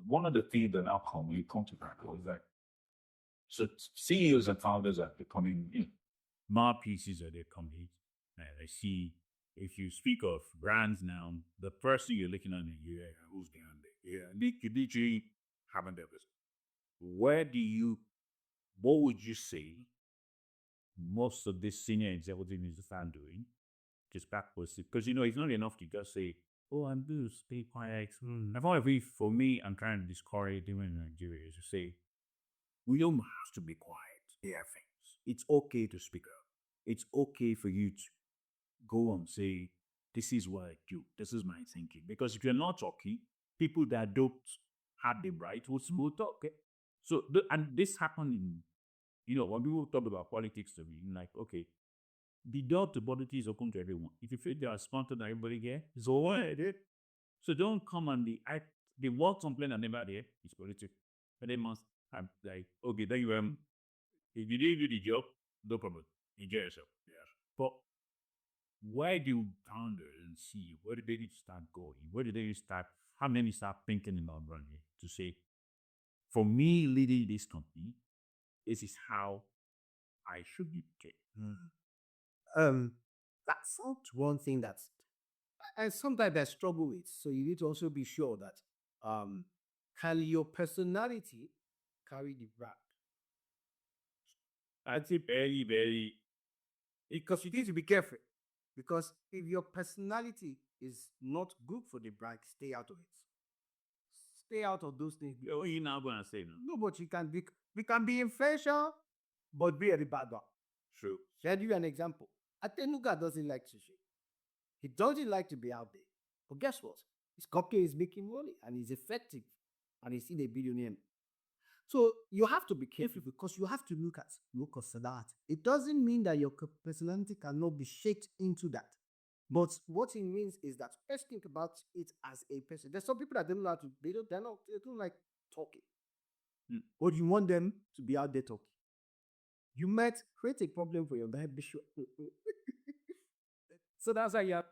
one of the things that now come when you come to practice is that, so CEOs and founders are becoming mouthpieces of their companies. And I see. If you speak of brands now, the first thing you're looking at is, who's behind it? You literally haven't ever. What would you say most of this senior executives are doing? Just backwards. Because, it's not enough to just say, oh, I'm going to stay quiet. For me, I'm trying to discourage even in Nigeria is to say, we don't have to be quiet. There are things. It's okay to speak up. It's okay for you to go and say, this is what I do. This is my thinking. Because if you're not talking, people that don't have the right will talk. Okay? So, and this happened in, when people talk about politics to me, like, okay, the door to politics is open to everyone. If you feel they are sponsored and everybody here, it's all right. So don't come and the word complaint and never there is politics. But they must have like, okay, then if you didn't do the job, no problem. Enjoy yourself. Yeah. But where do founders and CEO, where do they need to start going? Where do they start? How many start thinking about branding to say, for me leading this company, this is how I should be paid. That's not one thing that's, and sometimes I struggle with. So you need to also be sure that can your personality carry the brand? That's a very, very, because you need to be careful. Because if your personality is not good for the brand, stay out of it. Stay out of those things. What are you now going to say? No, but you can be. We can be influential, but be a bad one. True. Shall I give you an example? Atenuga doesn't like sushi. He doesn't like to be out there. But guess what? His cupcake is making money and he's effective and he's still a billionaire. So you have to be careful because you have to look at that. It doesn't mean that your personality cannot be shaped into that. But what it means is that first think about it as a person. There's some people that don't know how to, they don't like talking. But you want them to be out there talking. You might create a problem for your bishop. So that's why you have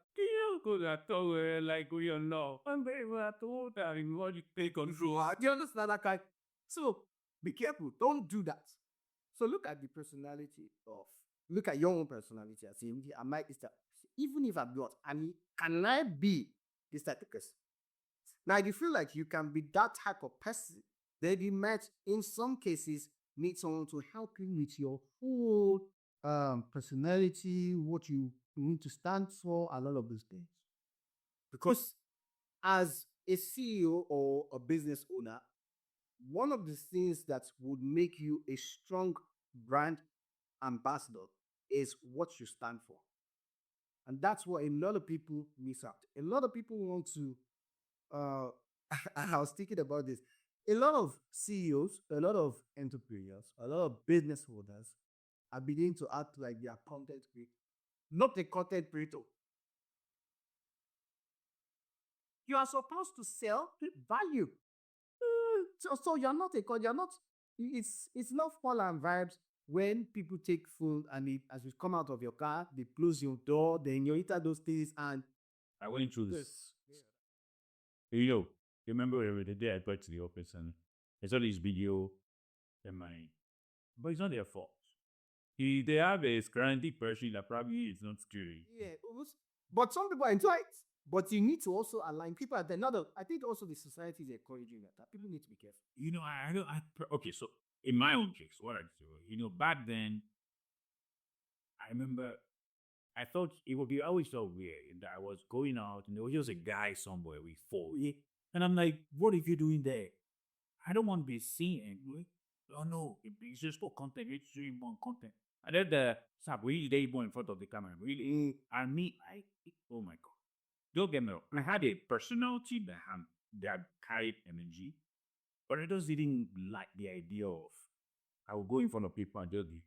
like we all know. And they were told that in what you take control. Do you understand that kind? So be careful. Don't do that. So look at the personality look at your own personality and say, I might this type. Even if I'm not, can I be this type of person? Now, if you feel like you can be that type of person, then you might, in some cases, need someone to help you with your whole personality, what you need to stand for, and all of those things. Because as a CEO or a business owner, one of the things that would make you a strong brand ambassador is what you stand for. And that's what a lot of people miss out. A lot of people want to, I was thinking about this. A lot of CEOs, a lot of entrepreneurs, a lot of business holders are beginning to act like they are content creators. Not a content creator. You are supposed to sell value. So you're not it's not fun and vibes when people take food and as you come out of your car, they close your door, then you enter those things and I went through this. You remember the day I got to the office and I saw this video but it's not their fault. They have a scranty person that probably is not scary. Yeah, but some people enjoy it. But you need to also align people at another. I think also the society is encouraging that. People need to be careful. Okay, so in my own case, what I do, back then, I remember I thought it would be always so weird that I was going out and there was just a guy somewhere with 4. And I'm like, what if you're doing there? I don't want to be seen. Oh no, it's just for content. It's doing more content. And then they were in front of the camera. Really, and me, oh my God. Don't get me wrong. I had a personality that carried energy, but I just didn't like the idea of I would go in front of people and just be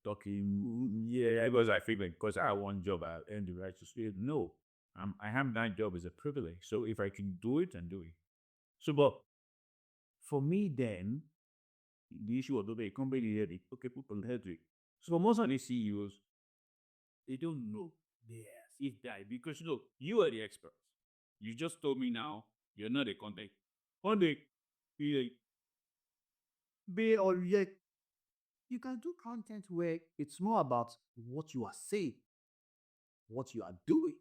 talking. Yeah, because I feel like because I have one job, I earned the right to say no. I have that job as a privilege. So if I can do it, and do it. So, but for me then, the issue was the company here, people had it. So most of the CEOs, they don't know. If that because you are the expert. You just told me now you're not a content. One day, be or yet you can do content where it's more about what you are saying, what you are doing,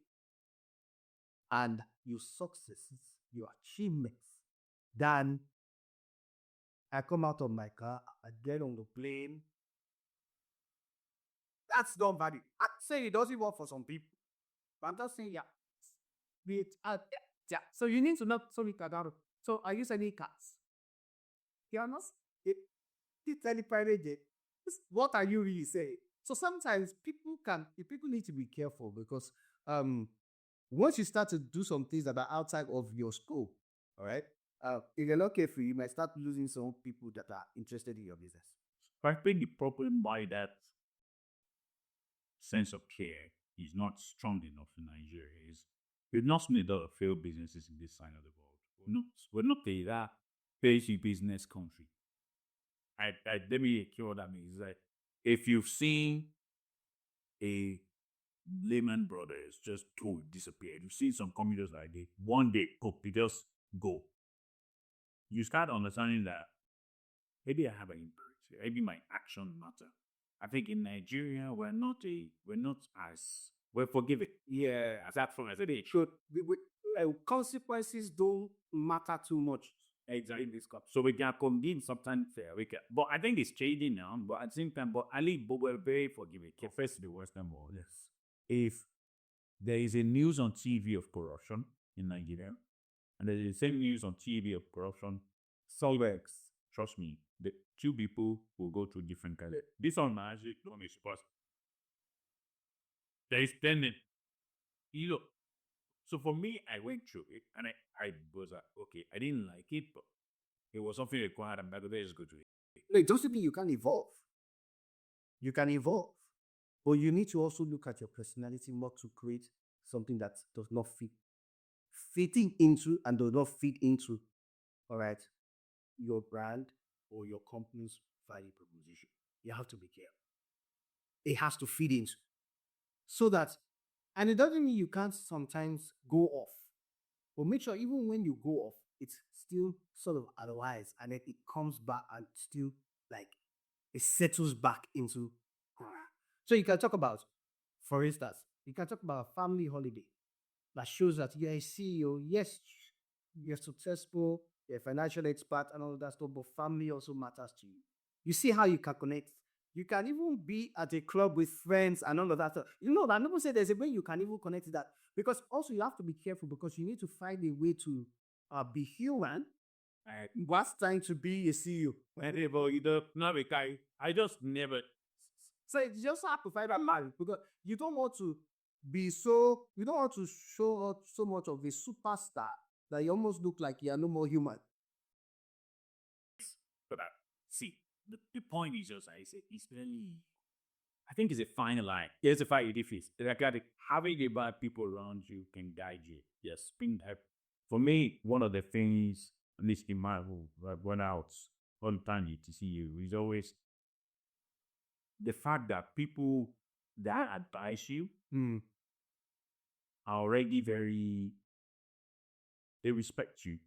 and your successes, your achievements. Than I come out of my car, I get on the plane. That's not value. I say it doesn't work for some people. But I'm just saying, yeah. So you need to not sorry, Kadaro. So are you selling cats? You honest? What are you really saying? So sometimes people need to be careful because once you start to do some things that are outside of your scope, all right, if you're not careful, you might start losing some people that are interested in your business. I think the problem by that sense of care is not strong enough in Nigeria. We've not seen a lot of failed businesses in this side of the world. We're not a basic business country. Let me clear what that means. Like if you've seen a Lehman Brothers just disappear, you've seen some computers like they one day they just go. You start understanding that maybe I have an impact. Maybe my action matter. I think in Nigeria we're forgiving. Yeah, as that from I said it should. Consequences don't matter too much. Exactly. In this cup. So we can convene sometimes fair. But I think it's changing now. But at the same time, but we're very forgiving. First to the Western world. Yes. If there is a news on TV of corruption in Nigeria, and there is the same news on TV of corruption, Solvex, trust me, two people will go through different kinds. This one actually don't is supposed. There is spending. So for me, I went through it and I was like, okay, I didn't like it, but it was something required. I'm like, let's go to it. No, it doesn't mean you can evolve. You can evolve. But you need to also look at your personality more to create something that does not fitting into and does not fit into, all right, your brand or your company's value proposition. You have to be careful. It has to fit into. So that, and it doesn't mean you can't sometimes go off. But make sure even when you go off, it's still sort of otherwise, and then it comes back and still like it settles back into. So you can talk about, for instance, you can talk about a family holiday that shows that you're a CEO. Yes, you're successful, you're a financial expert, and all that stuff, but family also matters to you. You see how you can connect. You can even be at a club with friends and all of that stuff. You know that people say there's a way you can even connect to that. Because also you have to be careful because you need to find a way to be human whilst trying to be a CEO. Whenever you don't know a guy, I just never. So you just have to find that marriage because you don't want to you don't want to show off so much of a superstar that you almost look like you are no more human. But see, the point is just, I say, it's very. I think it's a fine line. It's a fine difference. Like having the bad people around you can guide you. Yes, for me, one of the things, at least in my when out all the time to see you, is always the fact that people that advise you are already they respect you.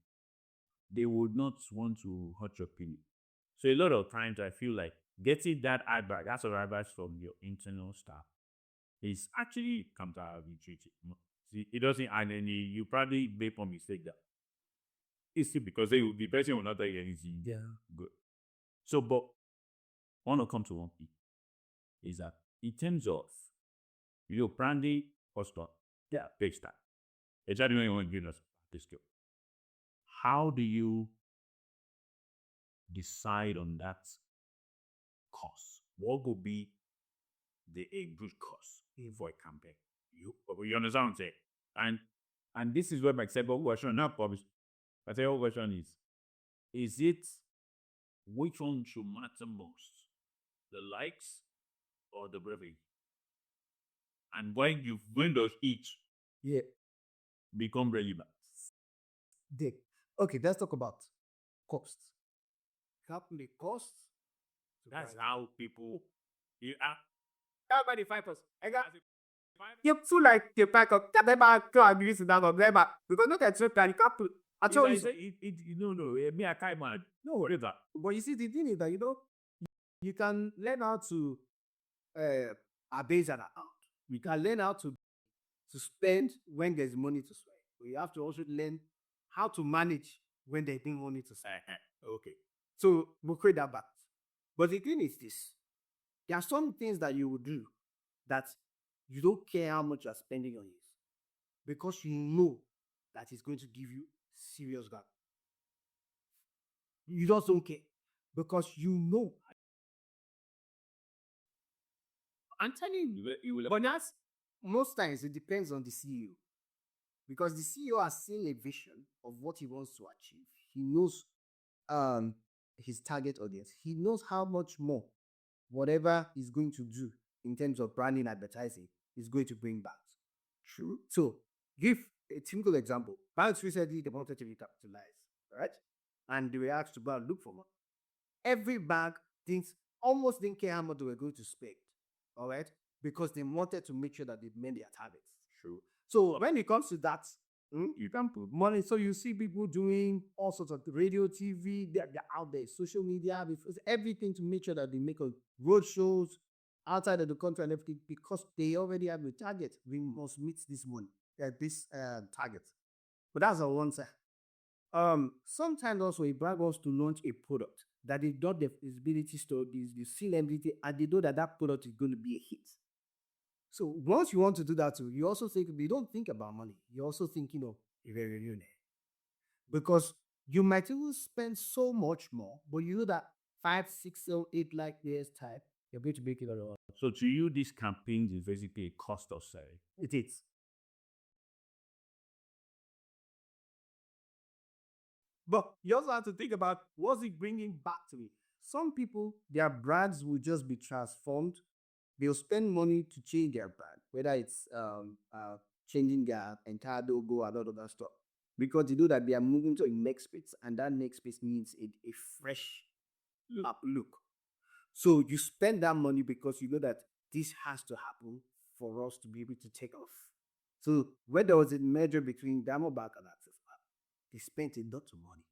They would not want to hurt your opinion. So a lot of times I feel like getting that advice, that's an advice from your internal staff, is actually counterintuitive. See, it doesn't add any, you probably make a mistake that. It's still because the person will not tell you anything good. So, but I want to come to one thing, is that in terms of, branding or stuff, big style. It's not even want to give us this skill. How do you decide on that cost? What would be a good cost for a campaign? You understand what I'm saying? And this is where my second question, not published. My second question is it which one should matter most? The likes or the revenue? And when does each become relevant? Dick. Okay, let's talk about costs. Calculate costs. That's how people. Everybody 5%. You feel like you pack up that I'm using that on them because look at your plan. You can't put. I told you. No, me, I can't man. No worry that. But you see, the thing is that you can learn how to abase an account. You can learn how to spend when there's money to spend. But you have to also learn how to manage when there's money to spend. Okay. So we'll create that balance. But the thing is this: there are some things that you will do that you don't care how much you're spending on it because you know that it's going to give you serious gap. You just don't care because you know. I'm telling you, but that's most times it depends on the CEO because the CEO has seen a vision of what he wants to achieve. He knows his target audience. He knows how much more whatever he's going to do in terms of branding, advertising is going to bring back. True. So give a typical example. Banks recently they wanted to recapitalize, right? And they were asked to go and look for money. Every bank almost didn't care how much they were going to spend, all right? Because they wanted to make sure that they met their targets. True. So when it comes to that, you can put money. So you see people doing all sorts of radio, TV, they're out there, social media, everything to make sure that they make a road shows outside of the country and everything because they already have a target. We must meet this one, this target. But that's on one side. Sometimes also a brand wants to launch a product that is not the feasibility studies, the celebrity, and they know that product is going to be a hit. So once you want to do that too, you also think you don't think about money. You're also thinking of a revenue because you might even spend so much more, but you know that 5, 6, 7, 8 like years time, you're going to make it on your own. So to you, these campaigns is basically a cost of selling. It is. But you also have to think about what's it bringing back to me. Some people, their brands will just be transformed. They'll spend money to change their brand, whether it's changing their entire logo and all of that stuff, because they know that they are moving to a next space, and that next space means a fresh look. So you spend that money because you know that this has to happen for us to be able to take off. So when there was a merger between Diamondback and Access, they spent a lot of money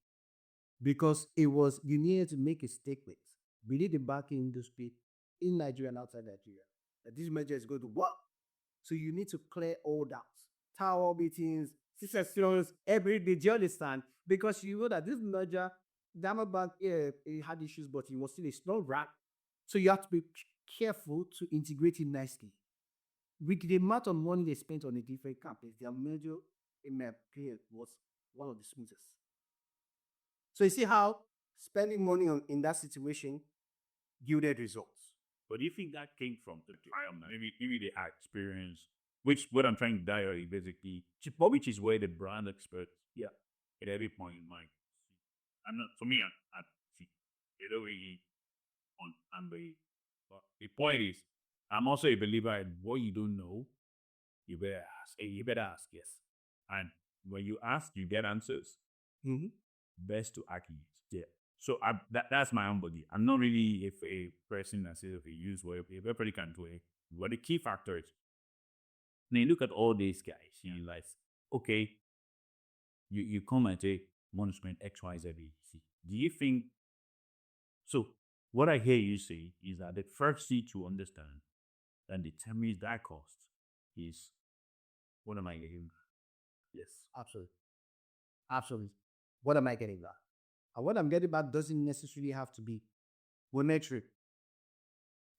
because it was you needed to make a statement within the banking industry in Nigeria and outside Nigeria that this merger is going to work. So you need to clear all doubts, tower meetings, secessions, everything. Do you understand? Because you know that this merger, Diamondback, it had issues, but it was still a small rank. So you have to be careful to integrate it nicely. With the amount of money they spent on the different campaigns, their merger, in my opinion, was one of the smoothest. So you see how spending money in that situation yielded results. But do you think that came from the maybe they had experience, which what I'm trying to dial is basically, which is where the brand experts, at every point in mind. I'm not for me. I see it already on. But the point is, I'm also a believer in what you don't know, you better ask. You better ask, yes. And when you ask, you get answers. Best to accurate. Yeah. So that's my own body. I'm not really a person that says, okay, use what everybody can do it. But the key factor is, now you look at all these guys, you realize, okay, you come and say, want to spend X, Y, Z, B, C. Do you think, so what I hear you say is that the first thing to understand that determines that cost is, what am I getting? Yes, absolutely. Absolutely. What am I getting back? And what I'm getting back doesn't necessarily have to be monetary.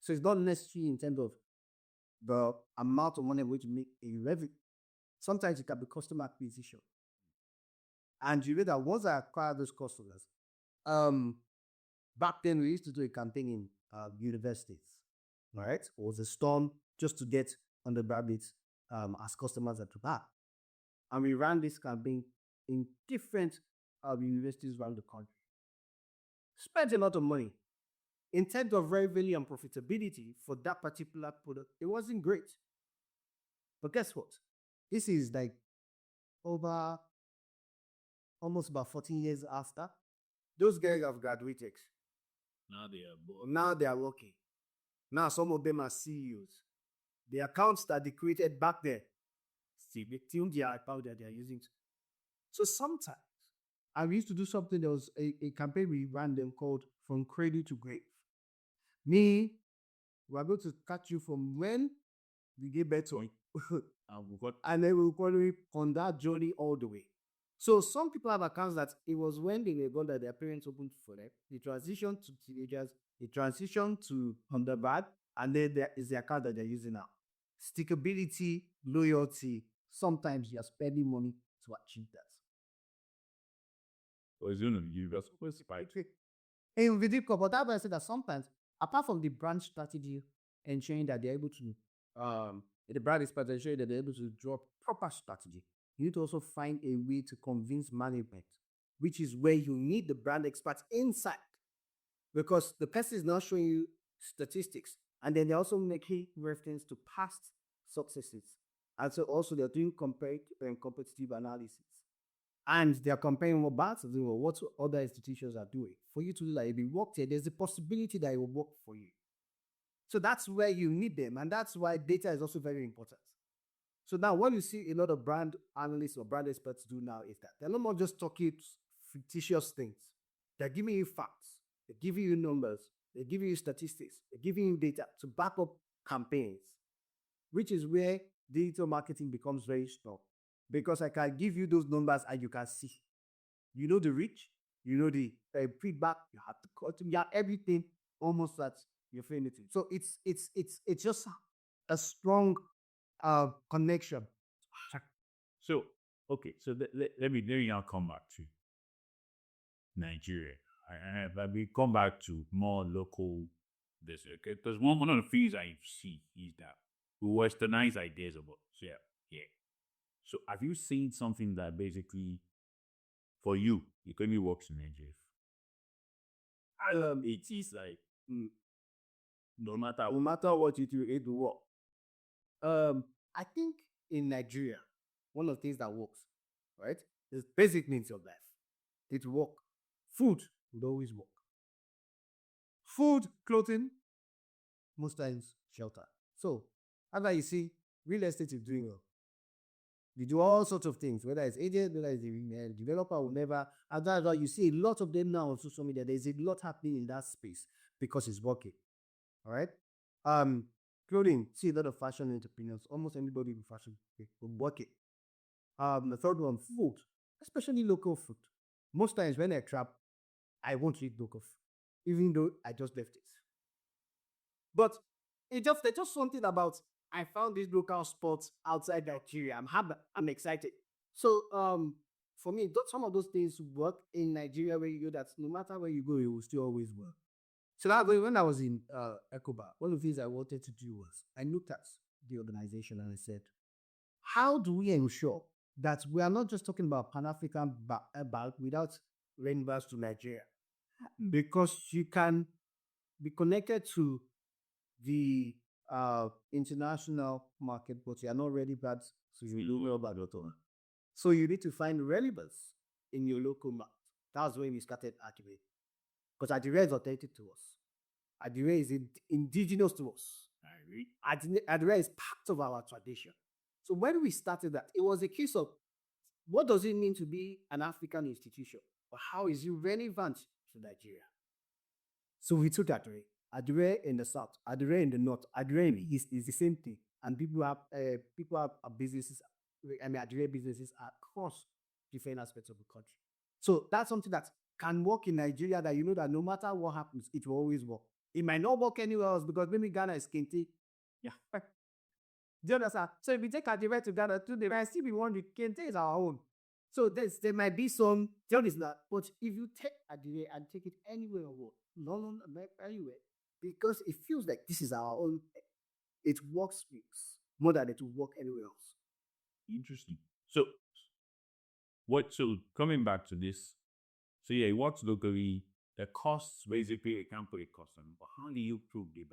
So it's not necessarily in terms of the amount of money which make a revenue. Sometimes it can be customer acquisition. And you know that once I acquire those customers, back then we used to do a campaign in universities, right? It was a storm just to get undergraduates as customers at the back. And we ran this campaign in different universities around the country. Spent a lot of money. In terms of revenue and profitability for that particular product, it wasn't great. But guess what? This is like over almost about 14 years after. Those guys have graduated. Now they are bored. Now they are working. Now some of them are CEOs. The accounts that they created back then, still they tune their account that they are using. So sometimes, I used to do something. There was a campaign we ran them called From Cradle to Grave. We are going to catch you from when we get better. And then we'll call it on that journey all the way. So some people have accounts that it was when they were gone that their parents opened for them. They transition to teenagers, they transition to undergrad, and then there is the account that they're using now. Stickability, loyalty. Sometimes you're spending money to achieve that. And with deep but that I said that sometimes, apart from the brand strategy ensuring that they're able to, the brand is ensuring that they're able to draw proper strategy, you need to also find a way to convince management, which is where you need the brand experts inside. Because the person is now showing you statistics, and then they're also making reference to past successes. And so also they're doing competitive analysis. And they're comparing what banks are doing or what other institutions are doing. For you to do that, if it worked here, there's a possibility that it will work for you. So that's where you need them. And that's why data is also very important. So now what you see a lot of brand analysts or brand experts do now is that they're no more just talking fictitious things. They're giving you facts. They're giving you numbers. They're giving you statistics. They're giving you data to back up campaigns, which is where digital marketing becomes very strong. Because I can give you those numbers and you can see. You know the reach, you know the feedback, you have to cut them, you have everything almost at your fingertips. So it's just a strong connection. So, okay, so let me now come back to Nigeria. But we come back to more local this, okay? Because one of the things I see is that we westernize ideas about yeah. So have you seen something that basically for you it only works in Nigeria? It is like no matter No matter what you do, it will work. I think in Nigeria, one of the things that works, right, is basic needs of life. It will work. Food would always work. Food, clothing, most times shelter. So, after you see, real estate is doing well. They do all sorts of things, whether it's agent, whether it's a developer, whatever. And that's why you see a lot of them now on social media. There's a lot happening in that space because it's working. All right. Clothing, see a lot of fashion entrepreneurs. Almost anybody in fashion will work it. The third one, food, especially local food. Most times when I trap, I won't eat local food, even though I just left it. But there's just something about I found this local spot outside Nigeria. I'm excited. So for me, some of those things work in Nigeria where you go that no matter where you go, it will still always work. So that way, when I was in Ecoba, one of the things I wanted to do was I looked at the organization and I said, how do we ensure that we are not just talking about Pan-African bulk without relevance to Nigeria? Because you can be connected to the international market, but you are not ready bad, so you don't know about it. So you need to find relevance in your local market. That's when we started Adire. Because Adire is authentic to us. Adire is indigenous to us. Adire is part of our tradition. So when we started that, it was a case of what does it mean to be an African institution? Or how is it relevant to Nigeria? So we took Adire. Adire in the south, Adire in the north, Adire in the east is the same thing. And people have businesses, Adire businesses across different aspects of the country. So that's something that can work in Nigeria that you know that no matter what happens, it will always work. It might not work anywhere else because maybe Ghana is kente. Yeah. Do you understand? So if we take Adire to Ghana, they might still be wondering, kente is our own. So there might be some, but if you take Adire and take it anywhere in the world, London, America, anywhere, because it feels like this is our own, it works more than it will work anywhere else. Interesting. So coming back to this, so yeah, it works locally. The costs basically a company cost them, but how do you prove the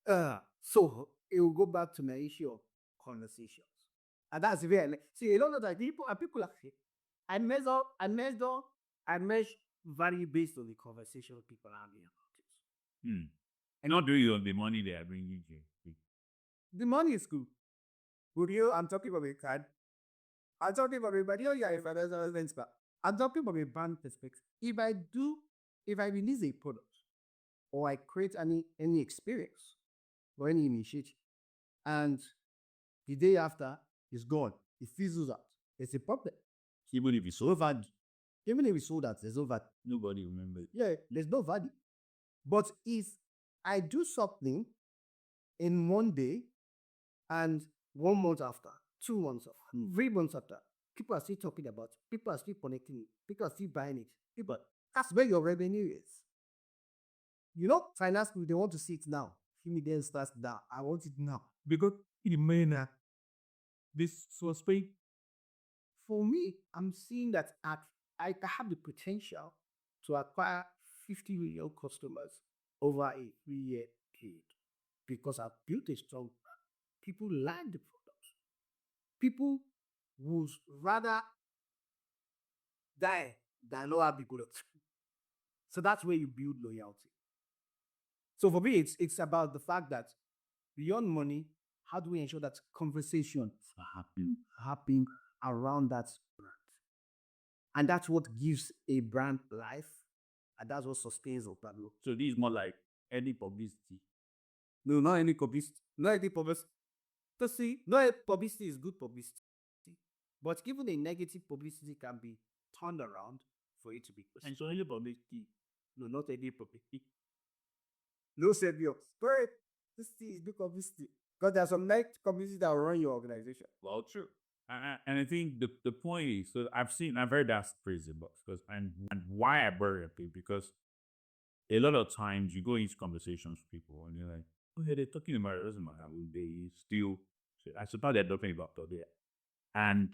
value? So it will go back to my issue of conversations. And that's very see a lot of that people are like I measure value based on the conversation people are having about it. And not doing it on the money they are bringing you. The money is good. With you, I'm talking about a card. I'm talking about a but I'm talking about a brand perspective. If I release a product or I create any experience or any initiative, and the day after it's gone, it fizzles out, it's a problem. Even if it's so value. Even if it's sold out, there's no value. Nobody remembers. Yeah, there's no value. But if I do something in one day and 1 month after, 2 months after, 3 months after, people are still talking about it, people are still connecting it, people are still buying it. That's where your revenue is. You know, finance people, they want to see it now. Give me then starts down. I want it now. Because in the main, this was paid. For me, I'm seeing that I have the potential to acquire 50 million customers over a 3-year period because I've built a strong brand. People like the product. People would rather die than not have the product. So that's where you build loyalty. So for me, it's about the fact that beyond money, how do we ensure that conversations are happening around that brand? And that's what gives a brand life, and that's what sustains a brand. So this is more like any publicity. No, not any publicity. Not any publicity. To see, not publicity is good publicity. But even a negative publicity can be turned around for it to be good. And so any publicity. No, not any publicity. No savior. But this is good publicity. Because there's some negative publicity that will run your organization. Well, true. And I think the point is, so I've heard that phrase about because and why I brought it up is because a lot of times you go into conversations with people and you're like, oh yeah, they're talking about it, doesn't matter. They still, I suppose they're talking about it. And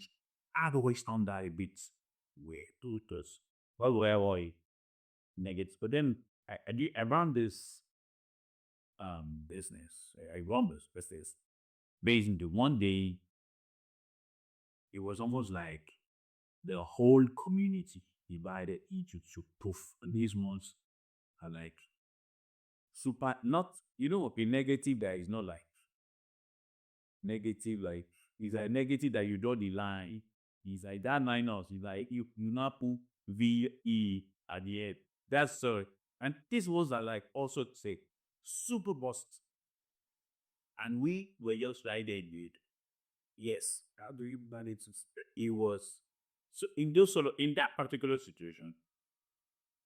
I've always found that a bit weird because, well, negative. But then I run this business. I run this business. Basically, one day it was almost like the whole community divided into two poof. And these ones are like super not a negative that is not like negative like it's like negative that you draw the line. It's like that minus. It's like you not put VE at the end. That's sorry. And these ones are like also say super bust. And we were just right there in it. Yes. How do you manage to it was so in that particular situation,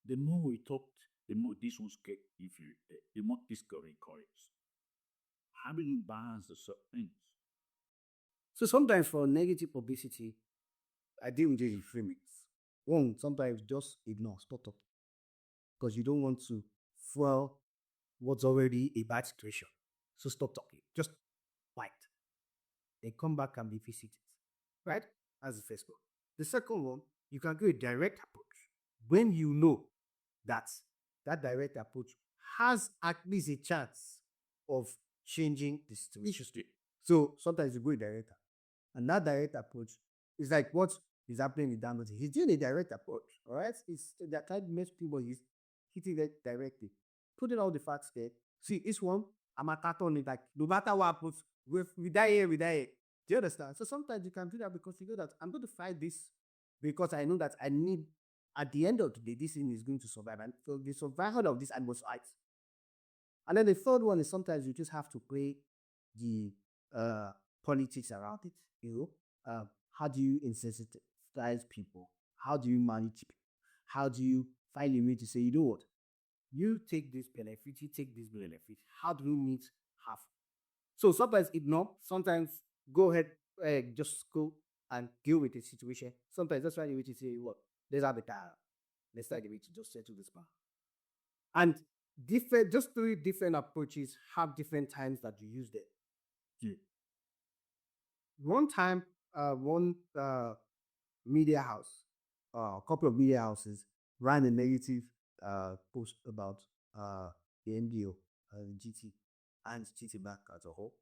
the more we talked, the more this was get the more this got encouraged. How do you balance the certain things? So sometimes for negative publicity, I deal with it in 3 minutes. One, sometimes just ignore, stop talking. Because you don't want to fuel what's already a bad situation. So stop talking. Just fight. Then come back and be visited. Right? That's the first one. The second one, you can do a direct approach. When you know that that direct approach has at least a chance of changing the situation. So sometimes you go a direct, and that direct approach is like what is happening with Dangote. He's doing a direct approach, all right? It's that type most people he's hitting it directly, putting all the facts there. See, this one, I'm a cat on it, like no matter what happens, we die here, we die here. Do you understand? So sometimes you can do that because you know that I'm going to fight this because I know that I need, at the end of the day, this thing is going to survive. And for the survival of this, I must fight. And then the third one is sometimes you just have to play the politics around it. How do you insensitize people? How do you manage people? How do you find a way to say, you know what? You take this benefit, you take this benefit. How do you meet half? So sometimes ignore, sometimes go ahead, just go and deal with the situation. Sometimes that's why you way to say, what? Let's have a time. Let's try the way to just settle this part. And just 3 different approaches have different times that you use them. Yeah. One time, one media house, a couple of media houses ran a negative post about the NBO, GT, and GT Bank as a whole.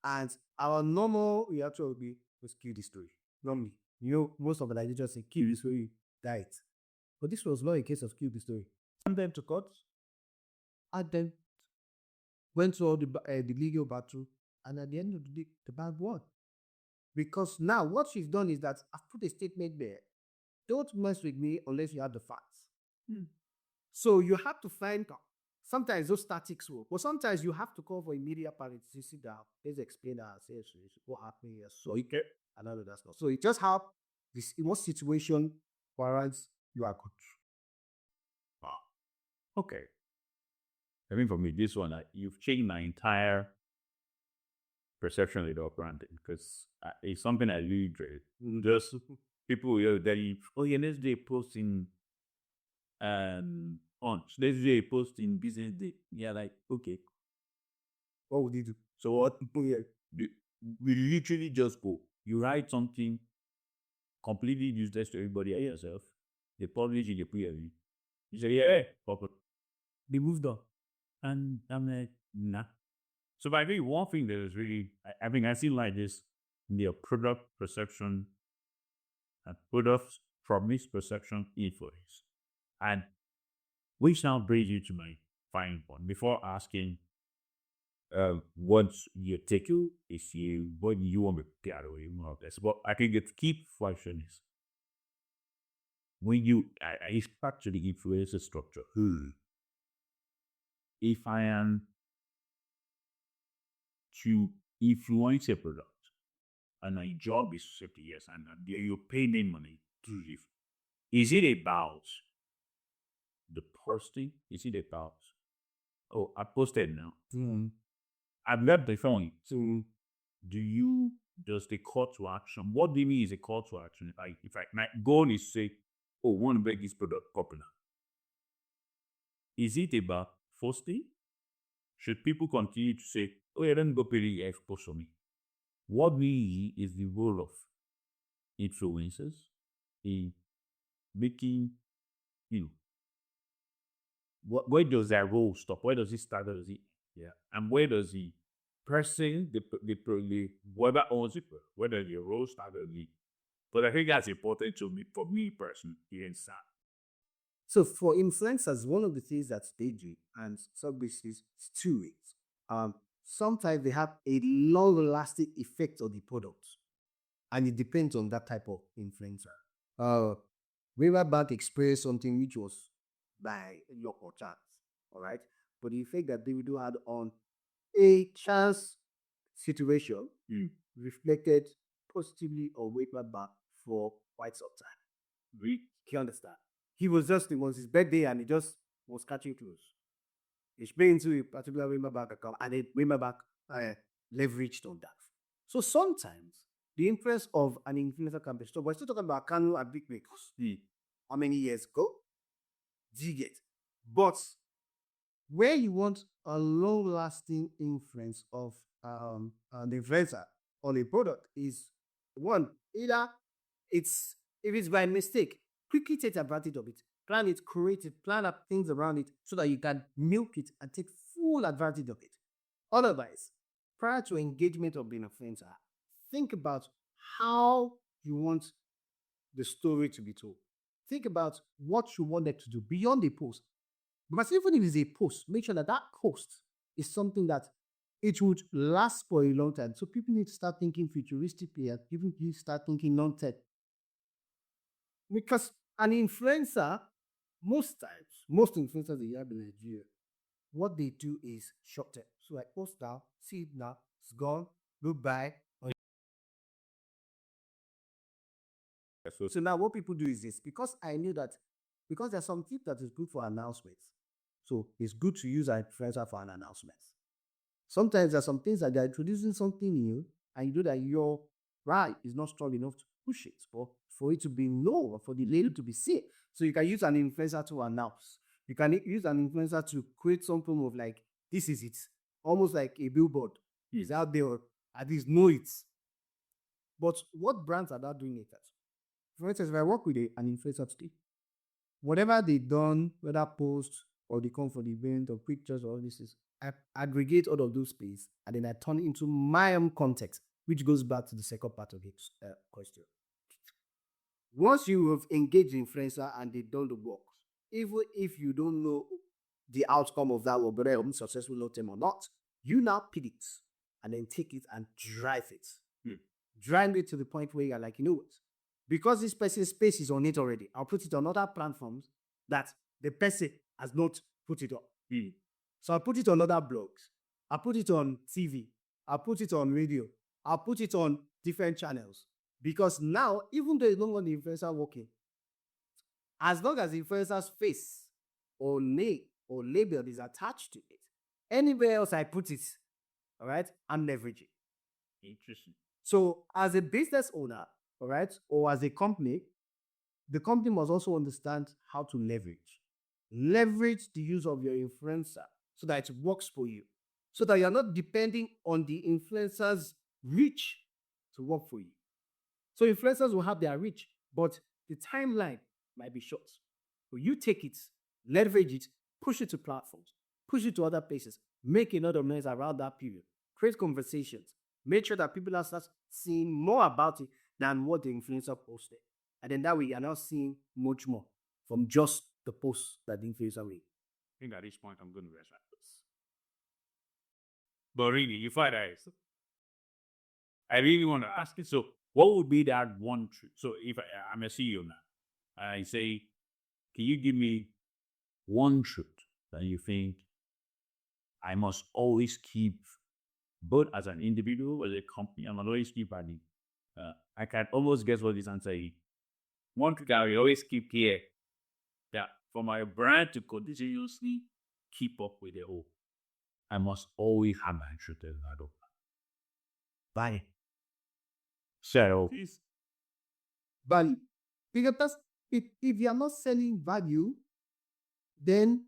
And our normal reaction would be, let's kill the story. Normally, most organizations say, kill the story, die it. But this was not a case of kill the story. Send them to court, and then went through all the legal battle, and at the end of the day, the bank won. Because now what she's done is that I've put a statement there. Don't mess with me unless you have the facts. So you have to find, sometimes those statics work, but sometimes you have to call for a media panel to sit down. Let's explain that, say what happened here. So you can, and all of that stuff. So it just how this, in what situation warrants you are good. Wow. Okay. I mean, for me, this one, you've changed my entire perception of branding because it's something I really dread. Just people will tell you, oh yeah, next day posting next day posting business day. Yeah, like okay. What would you do? So what? We literally just go. You write something completely useless to everybody and yourself. They publish it, they put it. You say, yeah, they moved on. And I'm like, nah. So I think one thing that is really, I think I see like this in the product perception and product promise perception influence. And which now brings you to my final point. Before asking what your take is you, what you want to get away more of this. But I think the key question is when you, I start to the influencer structure. If I am to influence a product and my job is 50 years and you're paying me money to live, is it about the posting? Is it about, oh, I posted now. I've left the phone. So do you just a call to action. What do you mean is a call to action? Like, if my goal is to say, oh, want to make this product popular. Is it about posting? Should people continue to say, oh, yeah, then go pay the X post for me? What really is the role of influencers in making, where does that role stop? Where does it start? Where does it, and where does the person, the whoever owns it, where does your role start? But I think that's important to me, for me personally, inside. So for influencers, one of the things that they do, and some businesses two ways. Sometimes they have a long-lasting effect on the product, and it depends on that type of influencer. Way back experienced something which was by luck or chance, all right. But the effect that they do had on a chance situation reflected positively or way back for quite some time. You understand? He was his birthday and he just was catching close. He's paying into a particular Wima Bank account and then Wima Bank leveraged on that. So sometimes the influence of an influencer can be stopped. We're still talking about Kanu and Big Makers. How many years ago? Do you get? But where you want a long-lasting influence of an influencer on a product is one, either if it's by mistake, quickly take advantage of it. Plan it, create it, plan up things around it so that you can milk it and take full advantage of it. Otherwise, prior to engagement of the influencer, think about how you want the story to be told. Think about what you want them to do beyond the post. Because even if it's a post, make sure that post is something that it would last for a long time. So people need to start thinking futuristically and people need to start thinking long-term. Because an influencer, most influencers that you have in Nigeria, what they do is short term. So like post now, see it now, it's gone, goodbye. So now what people do is this, because I knew that, because there's some tip that is good for announcements. So it's good to use an influencer for an announcement. Sometimes there's some things that they're introducing something new and you know that your right is not strong enough to push it, or for it to be known, or for the label to be seen. So you can use an influencer to announce. You can use an influencer to create something of like, this is it. Almost like a billboard. It's out there, at least know it. But what brands are not doing it at? For instance, if I work with an influencer today, whatever they done, whether post or they come for the event or pictures or all this is, I aggregate all of those space and then I turn it into my own context, which goes back to the second part of the question. Once you have engaged the influencer and they've done the work, even if you don't know the outcome of that, whether it will be successful long term or not, you now pick it and then take it and drive it. Drive it to the point where you're like, you know what? Because this person's space is on it already, I'll put it on other platforms that the person has not put it on. So I'll put it on other blogs. I'll put it on TV. I'll put it on radio. I'll put it on different channels. Because now, even though you don't want the influencer working, as long as the influencer's face or name or label is attached to it, anywhere else I put it, all right, I'm leveraging. Interesting. So as a business owner, all right, or as a company, the company must also understand how to leverage. Leverage the use of your influencer so that it works for you. So that you're not depending on the influencer's reach to work for you. So influencers will have their reach, but the timeline might be short. So you take it, leverage it, push it to platforms, push it to other places, make another noise around that period, create conversations, make sure that people are start seeing more about it than what the influencer posted. And then that way you're now seeing much more from just the post that the influencer made. I think at this point I'm going to rest this. But really, you find out, I really want to ask you, so what would be that one truth? So if I'm a CEO now, I say, can you give me one truth that you think I must always keep, both as an individual, as a company, I must always keep adding? I can almost guess what this answer is. One truth I will always keep here, that for my brand to continuously keep up with the whole, I must always have my truth as I do. Bye. So, Value. Because if you are not selling value, then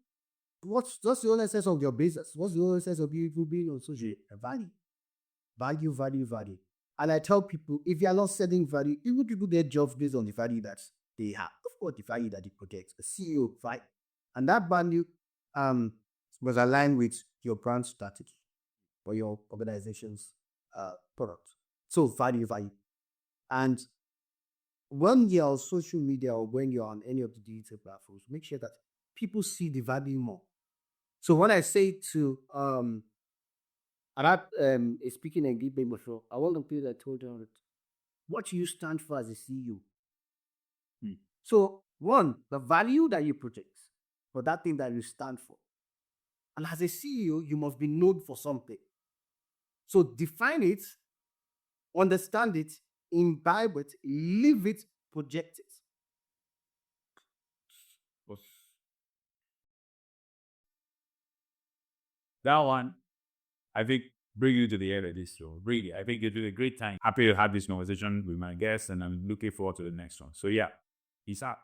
what's the only sense of your business? What's the only sense of you being on social media? Value. Value, value, value. And I tell people, if you are not selling value, even people get jobs based on the value that they have. Of course, the value that they protect. A CEO, right? And that value was aligned with your brand strategy or your organization's product. So value, value. And when you're on social media or when you're on any of the digital platforms, make sure that people see the value more. So when I say to speaking and giving before, I want the people that told them what you stand for as a CEO. So one, the value that you project for that thing that you stand for. And as a CEO, you must be known for something. So define it, understand it, imbibe it, live it, project it. that one, I think, bring you to the end of this show. Really, I think you did a great time. Happy to have this conversation with my guests, and I'm looking forward to the next one. So yeah, peace out.